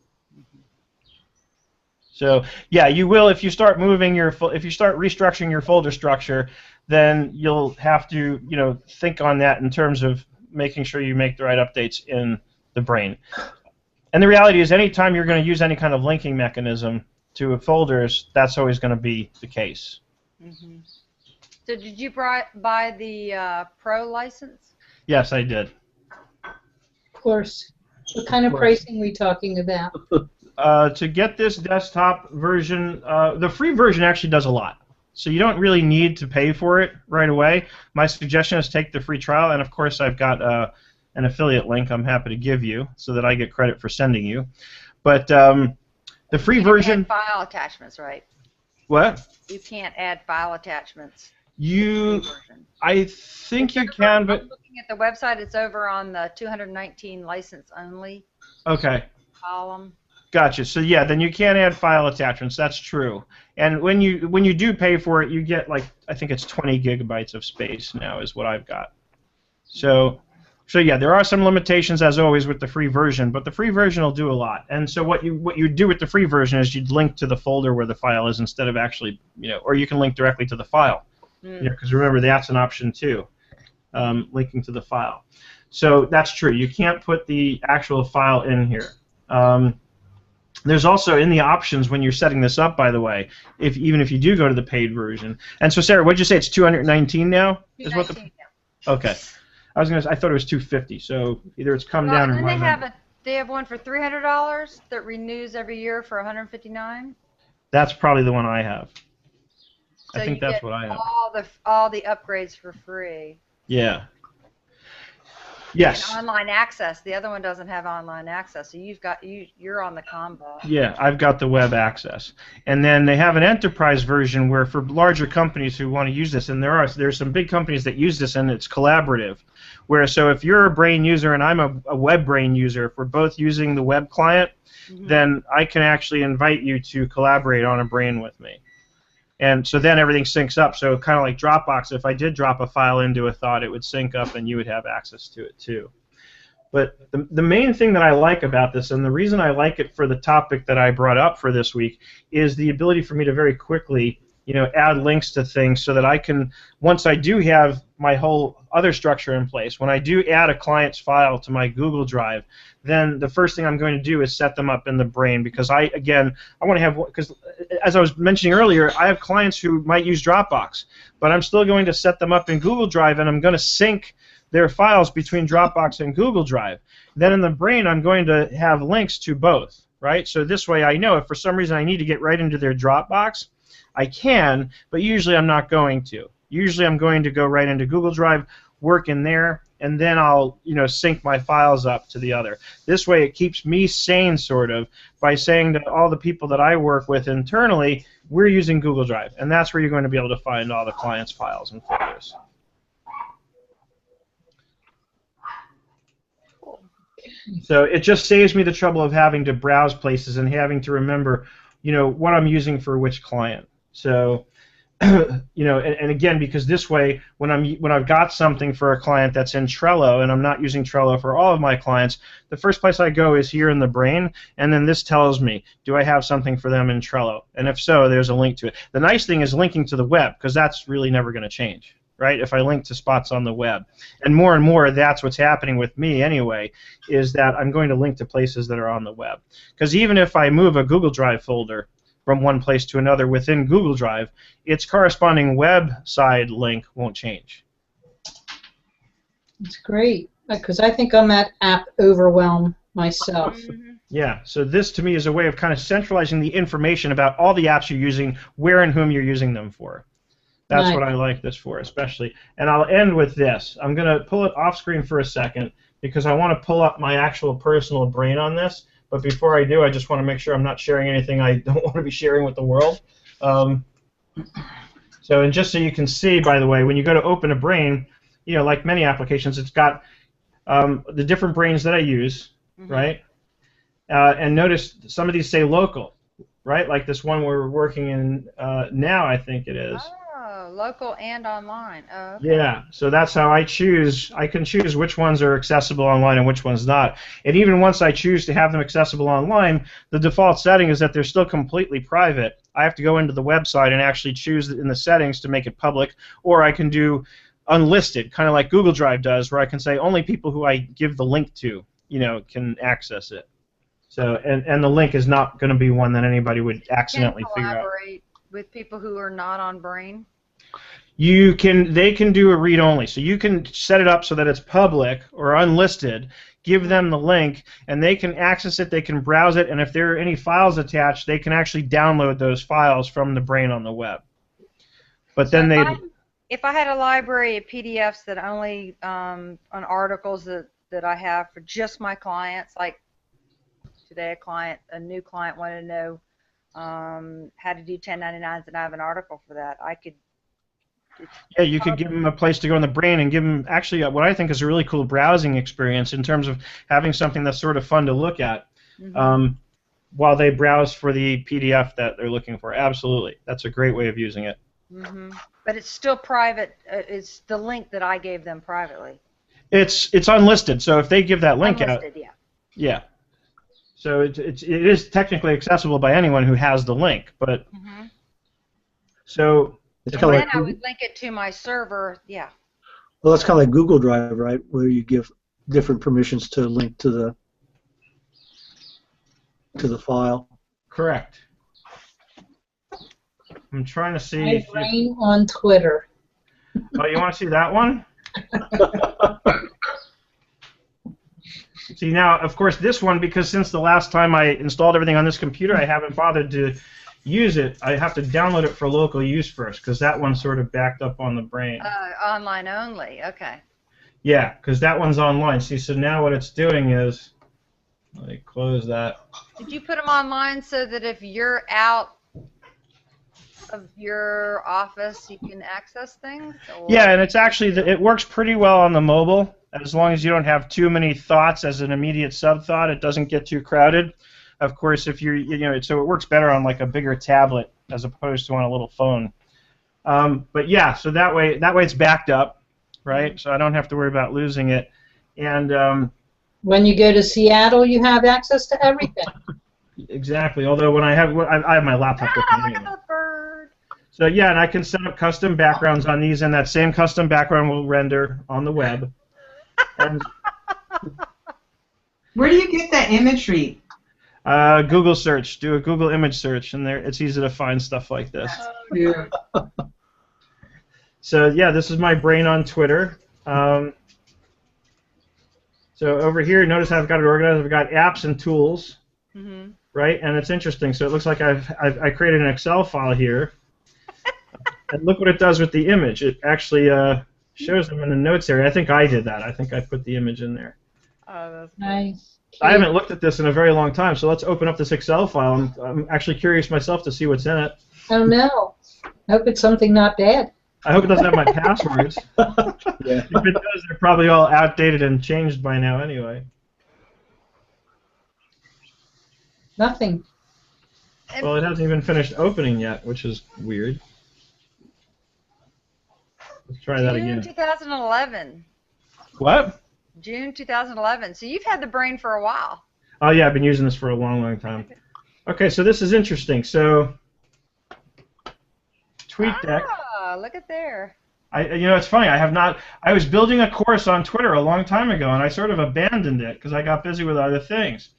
So yeah, you will if you start moving if you start restructuring your folder structure, then you'll have to, you know, think on that in terms of making sure you make the right updates in the brain. And the reality is, anytime you're going to use any kind of linking mechanism to folders, that's always going to be the case. Mm-hmm. So did you buy the Pro license? Yes, I did. Of course. What kind of pricing are we talking about? To get this desktop version, the free version actually does a lot. So you don't really need to pay for it right away. My suggestion is take the free trial, and of course I've got an affiliate link I'm happy to give you so that I get credit for sending you. But the free version... You can't add file attachments, right? What? You can't add file attachments. I think you can, but... I'm looking at the website, it's over on the 219 license only column. Gotcha. So yeah, then you can't add file attachments. That's true. And when you do pay for it, you get, like, I think it's 20 gigabytes of space now is what I've got. So yeah, there are some limitations as always with the free version, but the free version will do a lot. And so what you do with the free version is you'd link to the folder where the file is instead of actually, you know, or you can link directly to the file. You know, because remember that's an option too, linking to the file. So that's true. You can't put the actual file in here. There's also in the options when you're setting this up, by the way, even if you do go to the paid version. And so, Sarah, what did you say? It's 219 now? Is what the... Okay. I thought it was 250. So either it's come down or and they have they have one for $300 that renews every year for $159. That's probably the one I have. So I think you that's get what I have. all the upgrades for free. Yeah. Yes. And online access. The other one doesn't have online access, so you're on the combo. Yeah, I've got the web access, and then they have an enterprise version where for larger companies who want to use this, and there's some big companies that use this, and it's collaborative. Where so if you're a Brain user and I'm a WebBrain user, if we're both using the web client, then I can actually invite you to collaborate on a Brain with me. And so then everything syncs up. So kind of like Dropbox, if I did drop a file into a thought, it would sync up and you would have access to it too. But the main thing that I like about this, and the reason I like it for the topic that I brought up for this week, is the ability for me to very quickly, add links to things so that I can, once I do have my whole other structure in place, when I do add a client's file to my Google Drive, then the first thing I'm going to do is set them up in the Brain, because I want to have, because as I was mentioning earlier, I have clients who might use Dropbox, but I'm still going to set them up in Google Drive, and I'm going to sync their files between Dropbox and Google Drive. Then in the Brain, I'm going to have links to both, right? So this way I know if for some reason I need to get right into their Dropbox, I can, but usually I'm not going to. Usually I'm going to go right into Google Drive, work in there, and then I'll sync my files up to the other. This way it keeps me sane, sort of, by saying to all the people that I work with internally, we're using Google Drive, and that's where you're going to be able to find all the clients' files and folders. So it just saves me the trouble of having to browse places and having to remember, what I'm using for which client. So, and again, because this way, when I've got something for a client that's in Trello, and I'm not using Trello for all of my clients, the first place I go is here in the Brain, and then this tells me, do I have something for them in Trello? And if so, there's a link to it. The nice thing is linking to the web, because that's really never going to change, right? If I link to spots on the web. And more, that's what's happening with me anyway, is that I'm going to link to places that are on the web. Because even if I move a Google Drive folder from one place to another within Google Drive, its corresponding website link won't change. It's great, because I think I'm at app overwhelm myself. Yeah, so this to me is a way of kind of centralizing the information about all the apps you're using, where and whom you're using them for. That's what I like this for, especially. And I'll end with this. I'm going to pull it off screen for a second because I want to pull up my actual personal Brain on this. But before I do, I just want to make sure I'm not sharing anything I don't want to be sharing with the world. And just so you can see, by the way, when you go to open a Brain, like many applications, it's got the different Brains that I use, right? And notice some of these say local, right? Like this one we're working in now, I think it is. Oh, local and online. Oh, okay. Yeah, so that's how I choose. I can choose which ones are accessible online and which ones not. And even once I choose to have them accessible online, the default setting is that they're still completely private. I have to go into the website and actually choose in the settings to make it public, or I can do unlisted, kind of like Google Drive does, where I can say only people who I give the link to, can access it. So, and the link is not going to be one that anybody would accidentally figure out. Can you collaborate with people who are not on Brain? They can do a read-only, so you can set it up so that it's public or unlisted, give them the link, and they can access it, they can browse it, and if there are any files attached, they can actually download those files from the Brain on the web. But then if I had a library of PDFs that only on articles that I have for just my clients, like today a new client wanted to know how to do 1099s, and I have an article for that, I could. Yeah, you could give them a place to go in the Brain and give them actually what I think is a really cool browsing experience in terms of having something that's sort of fun to look at while they browse for the PDF that they're looking for. Absolutely. That's a great way of using it. But it's still private. It's the link that I gave them privately. It's unlisted, so if they give that link unlisted, out. Yeah. Yeah. So it is technically accessible by anyone who has the link, but so. It's And then like I would link it to my server, yeah. Well, that's kind of like Google Drive, right? Where you give different permissions to link to the file. Correct. I'm trying to see. My Brain on Twitter. Oh, you want to see that one? See now, of course, this one, because since the last time I installed everything on this computer, I haven't bothered to use it. I have to download it for local use first, because that one's sort of backed up on the brain. Online only. Okay. Yeah, because that one's online. See, so now what it's doing is, let me close that. Did you put them online so that if you're out of your office, you can access things? Or? Yeah, and it's actually, it works pretty well on the mobile, as long as you don't have too many thoughts as an immediate sub-thought. It doesn't get too crowded. Of course, if you're, so it works better on like a bigger tablet as opposed to on a little phone. But yeah, so that way it's backed up, right? So I don't have to worry about losing it. And when you go to Seattle, you have access to everything. exactly. Although when I have my laptop with me anyway. So yeah, and I can set up custom backgrounds on these, and that same custom background will render on the web. And Where do you get that imagery? Google search. Do a Google image search, and there it's easy to find stuff like this. Yeah. So yeah, this is my brain on Twitter. So over here, notice I've got it organized. I've got apps and tools, right? And it's interesting. So it looks like I created an Excel file here, and look what it does with the image. It actually shows them in the notes area. I think I did that. I think I put the image in there. Oh, that's Nice. I haven't looked at this in a very long time, so let's open up this Excel file. I'm actually curious myself to see what's in it. Oh no. Hope it's something not bad. I hope it doesn't have my passwords. Yeah. If it does, they're probably all outdated and changed by now anyway. Nothing. Well, it hasn't even finished opening yet, which is weird. Let's try that June again. 2011. What? June 2011. So you've had the brain for a while. Oh yeah, I've been using this for a long, long time. Okay, so this is interesting. So, TweetDeck. Ah, look at there. It's funny. I was building a course on Twitter a long time ago, and I sort of abandoned it because I got busy with other things.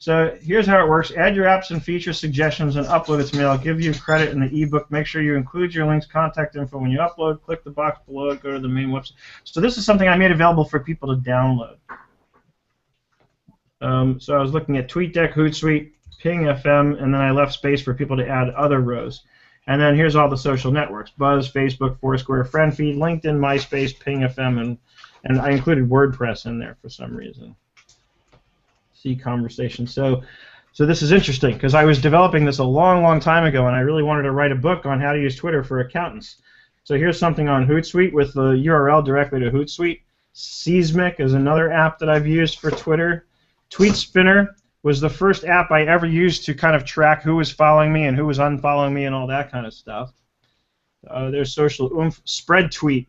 So here's how it works. Add your apps and feature suggestions and upload it to me. I'll give you credit in the ebook. Make sure you include your links, contact info when you upload. Click the box below it. Go to the main website. So this is something I made available for people to download. So I was looking at TweetDeck, Hootsuite, Ping FM, and then I left space for people to add other rows. And then here's all the social networks: Buzz, Facebook, Foursquare, FriendFeed, LinkedIn, MySpace, Ping FM, and I included WordPress in there for some reason. See conversation. So this is interesting because I was developing this a long, long time ago, and I really wanted to write a book on how to use Twitter for accountants. So here's something on Hootsuite with the URL directly to Hootsuite. Seismic is another app that I've used for Twitter. TweetSpinner was the first app I ever used to kind of track who was following me and who was unfollowing me and all that kind of stuff. There's Social Oomph. SpreadTweet.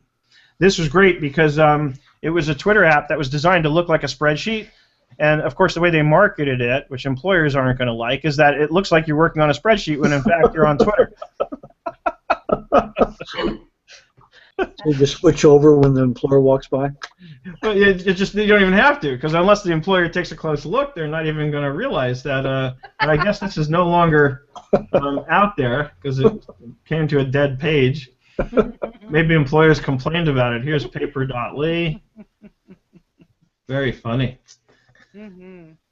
This was great because it was a Twitter app that was designed to look like a spreadsheet. And, of course, the way they marketed it, which employers aren't going to like, is that it looks like you're working on a spreadsheet when, in fact, you're on Twitter. So you just switch over when the employer walks by? Well, you don't even have to, because unless the employer takes a close look, they're not even going to realize that. And I guess this is no longer out there because it came to a dead page. Maybe employers complained about it. Here's paper.ly. Very funny.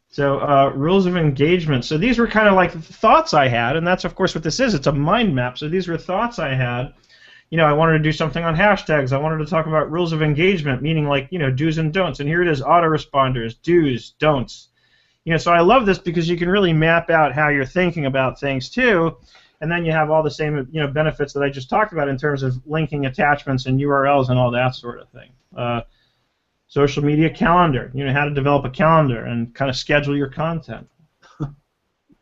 So rules of engagement. So these were kind of like thoughts I had, and that's of course what this is. It's a mind map. So these were thoughts I had. I wanted to do something on hashtags. I wanted to talk about rules of engagement, meaning like do's and don'ts. And here it is: autoresponders, do's, don'ts. So I love this because you can really map out how you're thinking about things too, and then you have all the same benefits that I just talked about in terms of linking attachments and URLs and all that sort of thing. Social media calendar, how to develop a calendar and kind of schedule your content.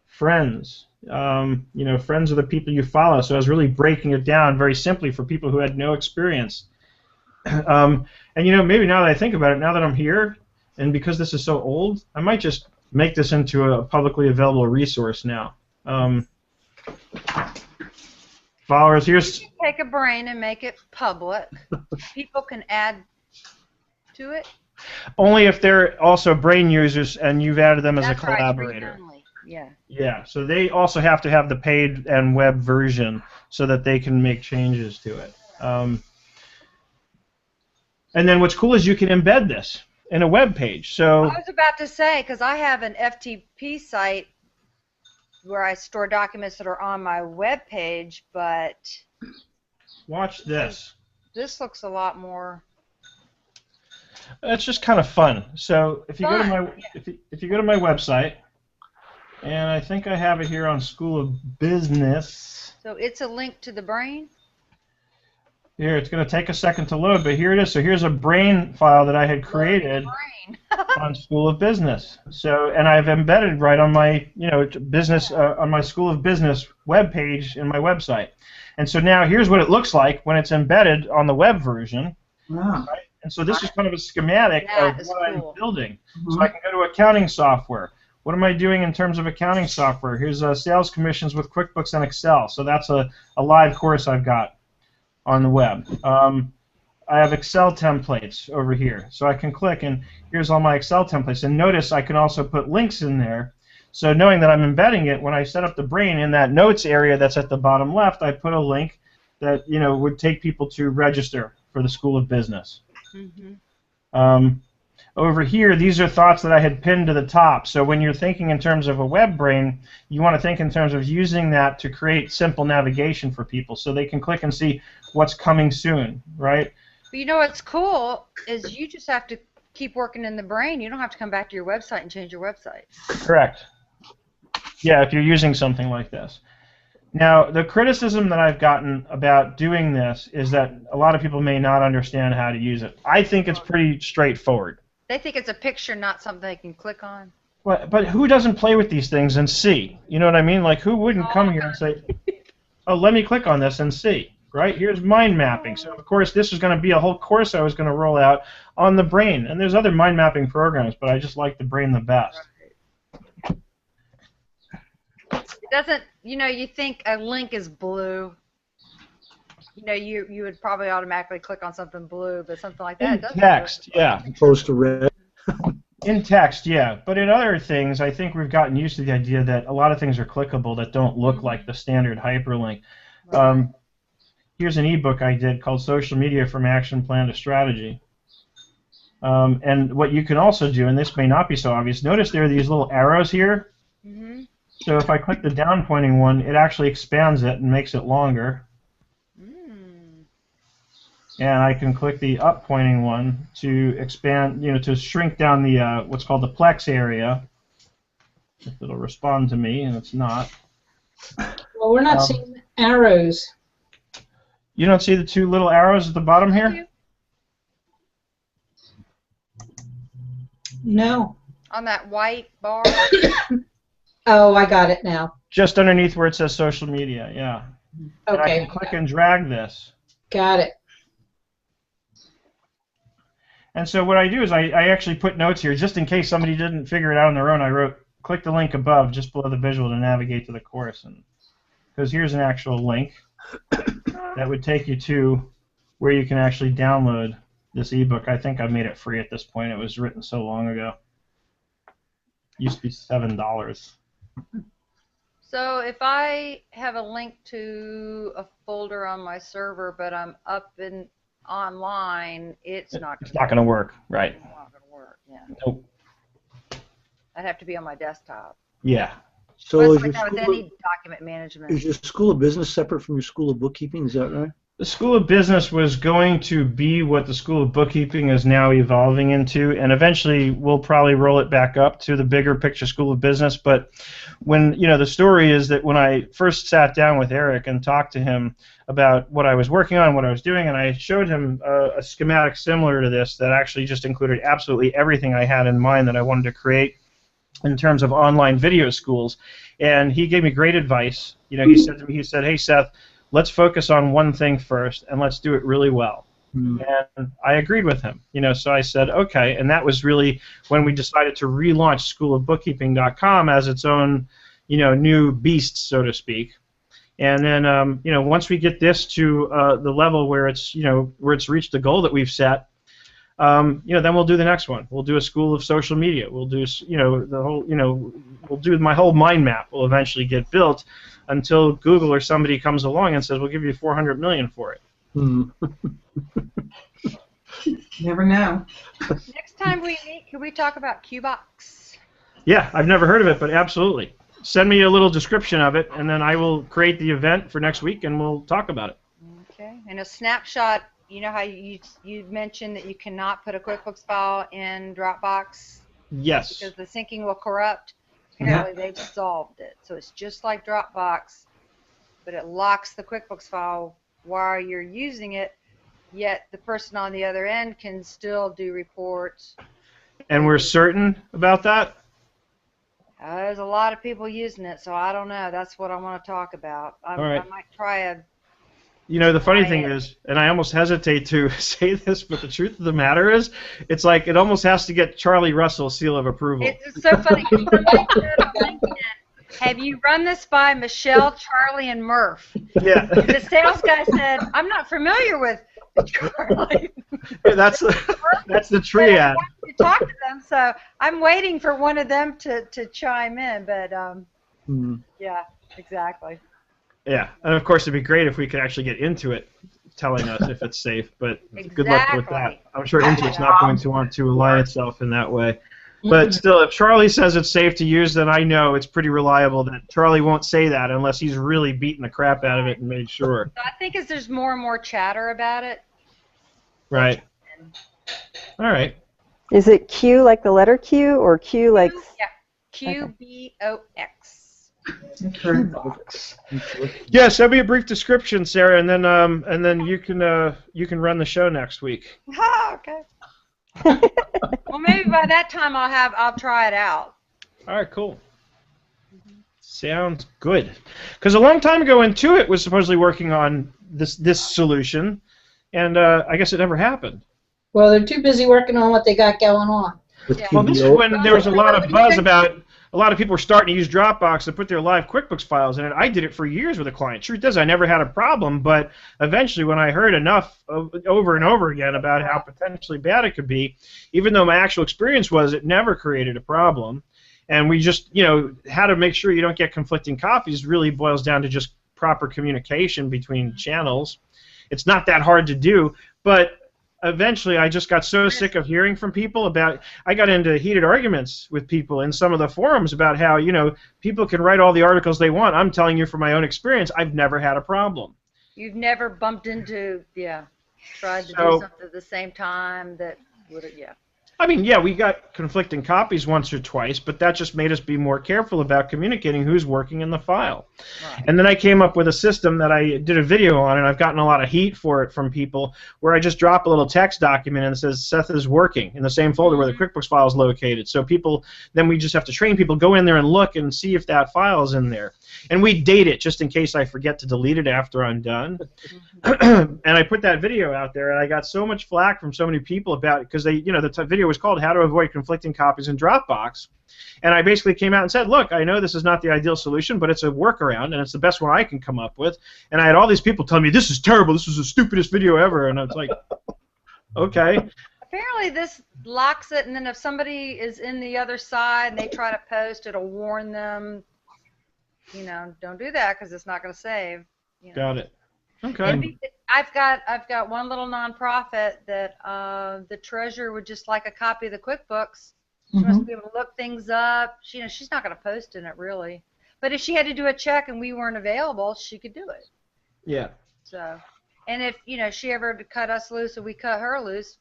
Friends, friends are the people you follow, so I was really breaking it down very simply for people who had no experience. And maybe now that I think about it, now that I'm here, and because this is so old, I might just make this into a publicly available resource now. Followers, here's... Take a brain and make it public. People can add to it? Only if they're also brain users and you've added them as a collaborator. Right, only. Yeah. Yeah, so they also have to have the paid and web version so that they can make changes to it. And then what's cool is you can embed this. in a web page. So I was about to say, because I have an FTP site where I store documents that are on my web page, but watch this. this looks a lot more. It's just kind of fun. So if you go to my if you go to my website, and I think I have it here on School of Business. So it's a link to the brain? Here, it's going to take a second to load, but here it is. So here's a brain file that I had created on School of Business. So, and I've embedded right on my, business on my School of Business web page in my website. And so now here's what it looks like when it's embedded on the web version. Wow. Right? And so this is kind of a schematic of what I'm building. So I can go to accounting software. What am I doing in terms of accounting software? Here's sales commissions with QuickBooks and Excel. So that's a live course I've got on the web. I have Excel templates over here. So I can click, and here's all my Excel templates. And notice I can also put links in there. So knowing that I'm embedding it, when I set up the brain in that notes area that's at the bottom left, I put a link that would take people to register for the School of Business. Over here, these are thoughts that I had pinned to the top. So when you're thinking in terms of a web brain, you want to think in terms of using that to create simple navigation for people so they can click and see what's coming soon, right? But you know what's cool is you just have to keep working in the brain. You don't have to come back to your website and change your website. Correct. Yeah, if you're using something like this. Now, the criticism that I've gotten about doing this is that a lot of people may not understand how to use it. I think it's pretty straightforward. They think it's a picture, not something they can click on. But who doesn't play with these things and see? You know what I mean? Like, who wouldn't come here and say, oh, let me click on this and see, right? Here's mind mapping. So, of course, this is going to be a whole course I was going to roll out on the brain. And there's other mind mapping programs, but I just like the brain the best. It doesn't, you think a link is blue. You would probably automatically click on something blue, but something like that. In text, yeah. Opposed to red. In text, yeah. But in other things, I think we've gotten used to the idea that a lot of things are clickable that don't look like the standard hyperlink. Right. Here's an ebook I did called Social Media from Action Plan to Strategy. And what you can also do, and this may not be so obvious, notice there are these little arrows here. So if I click the down pointing one, it actually expands it and makes it longer. And I can click the up pointing one to expand, to shrink down the what's called the plex area. If it'll respond to me, and it's not. Well, we're not seeing arrows. You don't see the two little arrows at the bottom here? No. On that white bar? Oh, I got it now. Just underneath where it says social media, yeah. Okay. And I can click and drag this. Got it. And so what I do is I actually put notes here just in case somebody didn't figure it out on their own. I wrote, click the link above just below the visual to navigate to the course. And because here's an actual link that would take you to where you can actually download this ebook. I think I made it free at this point. It was written so long ago. It used to be $7. So if I have a link to a folder on my server, but I'm up in online, it's not going to work, right? It's not going to work, yeah. Nope. I'd have to be on my desktop. Yeah. So it's like that with any document management. Is your School of Business separate from your School of Bookkeeping? Is that right? The School of Business was going to be what the School of Bookkeeping is now evolving into, and eventually we'll probably roll it back up to the bigger picture School of Business. But when, the story is that when I first sat down with Eric and talked to him about what I was working on, what I was doing, and I showed him a schematic similar to this that actually just included absolutely everything I had in mind that I wanted to create in terms of online video schools, and he gave me great advice. He said to me, hey, Seth, let's focus on one thing first, and let's do it really well. And I agreed with him. So I said, okay, and that was really when we decided to relaunch schoolofbookkeeping.com as its own, new beast, so to speak. And then, once we get this to the level where it's, where it's reached the goal that we've set, then we'll do the next one. We'll do a school of social media. We'll do, the whole, we'll do my whole mind map. Will eventually get built until Google or somebody comes along and says, we'll give you $400 million for it. Never know. Next next time we meet, can we talk about QBox? Yeah, I've never heard of it, but absolutely. Send me a little description of it, and then I will create the event for next week, and we'll talk about it. Okay. And a snapshot. You know how you mentioned that you cannot put a QuickBooks file in Dropbox Yes. because the syncing will corrupt. Apparently they've solved it. So it's just like Dropbox, but it locks the QuickBooks file while you're using it, yet the person on the other end can still do reports. And we're certain about that? There's a lot of people using it, so I don't know. That's what I want to talk about. All right. I might try a... You know, the funny thing is, and I almost hesitate to say this, but the truth of the matter is, it's like it almost has to get Charlie Russell's seal of approval. It's so funny. Somebody said on LinkedIn, have you run this by Michelle, Charlie, and Murph? Yeah. The sales guy said, I'm not familiar with Charlie. That's the triad. To talk to them, so I'm waiting for one of them to chime in, but yeah, exactly. Yeah, and of course it'd be great if we could actually get into it, telling us if it's safe, but good luck with that. I'm sure Intuit's not going to want to align itself in that way. But still, if Charlie says it's safe to use, then I know it's pretty reliable that Charlie won't say that unless he's really beaten the crap out of it and made sure. So I think as there's more and more chatter about it. Right. All right. Is it Q like the letter Q or Q like? Yeah, QBOX. Yeah, send me a brief description, Sarah, and then you can run the show next week. Oh, okay. Well, maybe by that time I'll try it out. All right, cool. Sounds good. Because a long time ago, Intuit was supposedly working on this solution, and I guess it never happened. Well, they're too busy working on what they got going on. Yeah. Well, this is when there was a lot of buzz about a lot of people were starting to use Dropbox to put their live QuickBooks files in it. I did it for years with a client. Truth is, I never had a problem, but eventually when I heard enough over and over again about how potentially bad it could be, even though my actual experience was it never created a problem, and we just, how to make sure you don't get conflicting copies really boils down to just proper communication between channels. It's not that hard to do, but eventually I just got so sick of hearing from people about, I got into heated arguments with people in some of the forums about how, people can write all the articles they want. I'm telling you from my own experience, I've never had a problem. You've never bumped into, tried to do something at the same time that would have, I mean, yeah, we got conflicting copies once or twice, but that just made us be more careful about communicating who's working in the file. Right. And then I came up with a system that I did a video on, and I've gotten a lot of heat for it from people, where I just drop a little text document and it says Seth is working in the same folder where the QuickBooks file is located. So then we just have to train people, go in there and look and see if that file is in there. And we date it just in case I forget to delete it after I'm done. And I put that video out there, and I got so much flack from so many people about it because the video was called How to Avoid Conflicting Copies in Dropbox. And I basically came out and said, look, I know this is not the ideal solution, but it's a workaround, and it's the best one I can come up with. And I had all these people telling me, this is terrible, this is the stupidest video ever. And I was like, okay. Apparently this locks it, and then if somebody is in the other side and they try to post, it'll warn them, don't do that because it's not going to save. Got it. Okay. I've got one little nonprofit that the treasurer would just like a copy of the QuickBooks. She wants to be able to look things up. She's not going to post in it really, but if she had to do a check and we weren't available, she could do it. Yeah. So, and if she ever cut us loose or we cut her loose,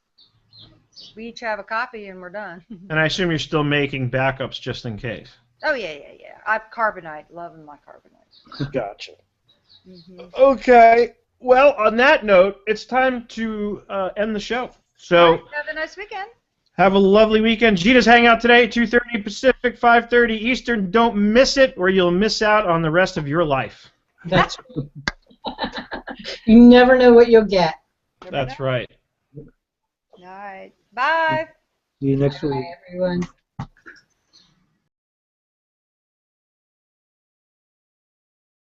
we each have a copy and we're done. And I assume you're still making backups just in case. Oh yeah. I've carbonite, loving my carbonite. Gotcha. Okay. Well, on that note, it's time to end the show. So right, have a nice weekend. Have a lovely weekend. Gita's Hangout today, 2:30 Pacific, 5:30 Eastern. Don't miss it, or you'll miss out on the rest of your life. That's you never know what you'll get. That's right. All right. Bye. See you next week. Bye, everyone.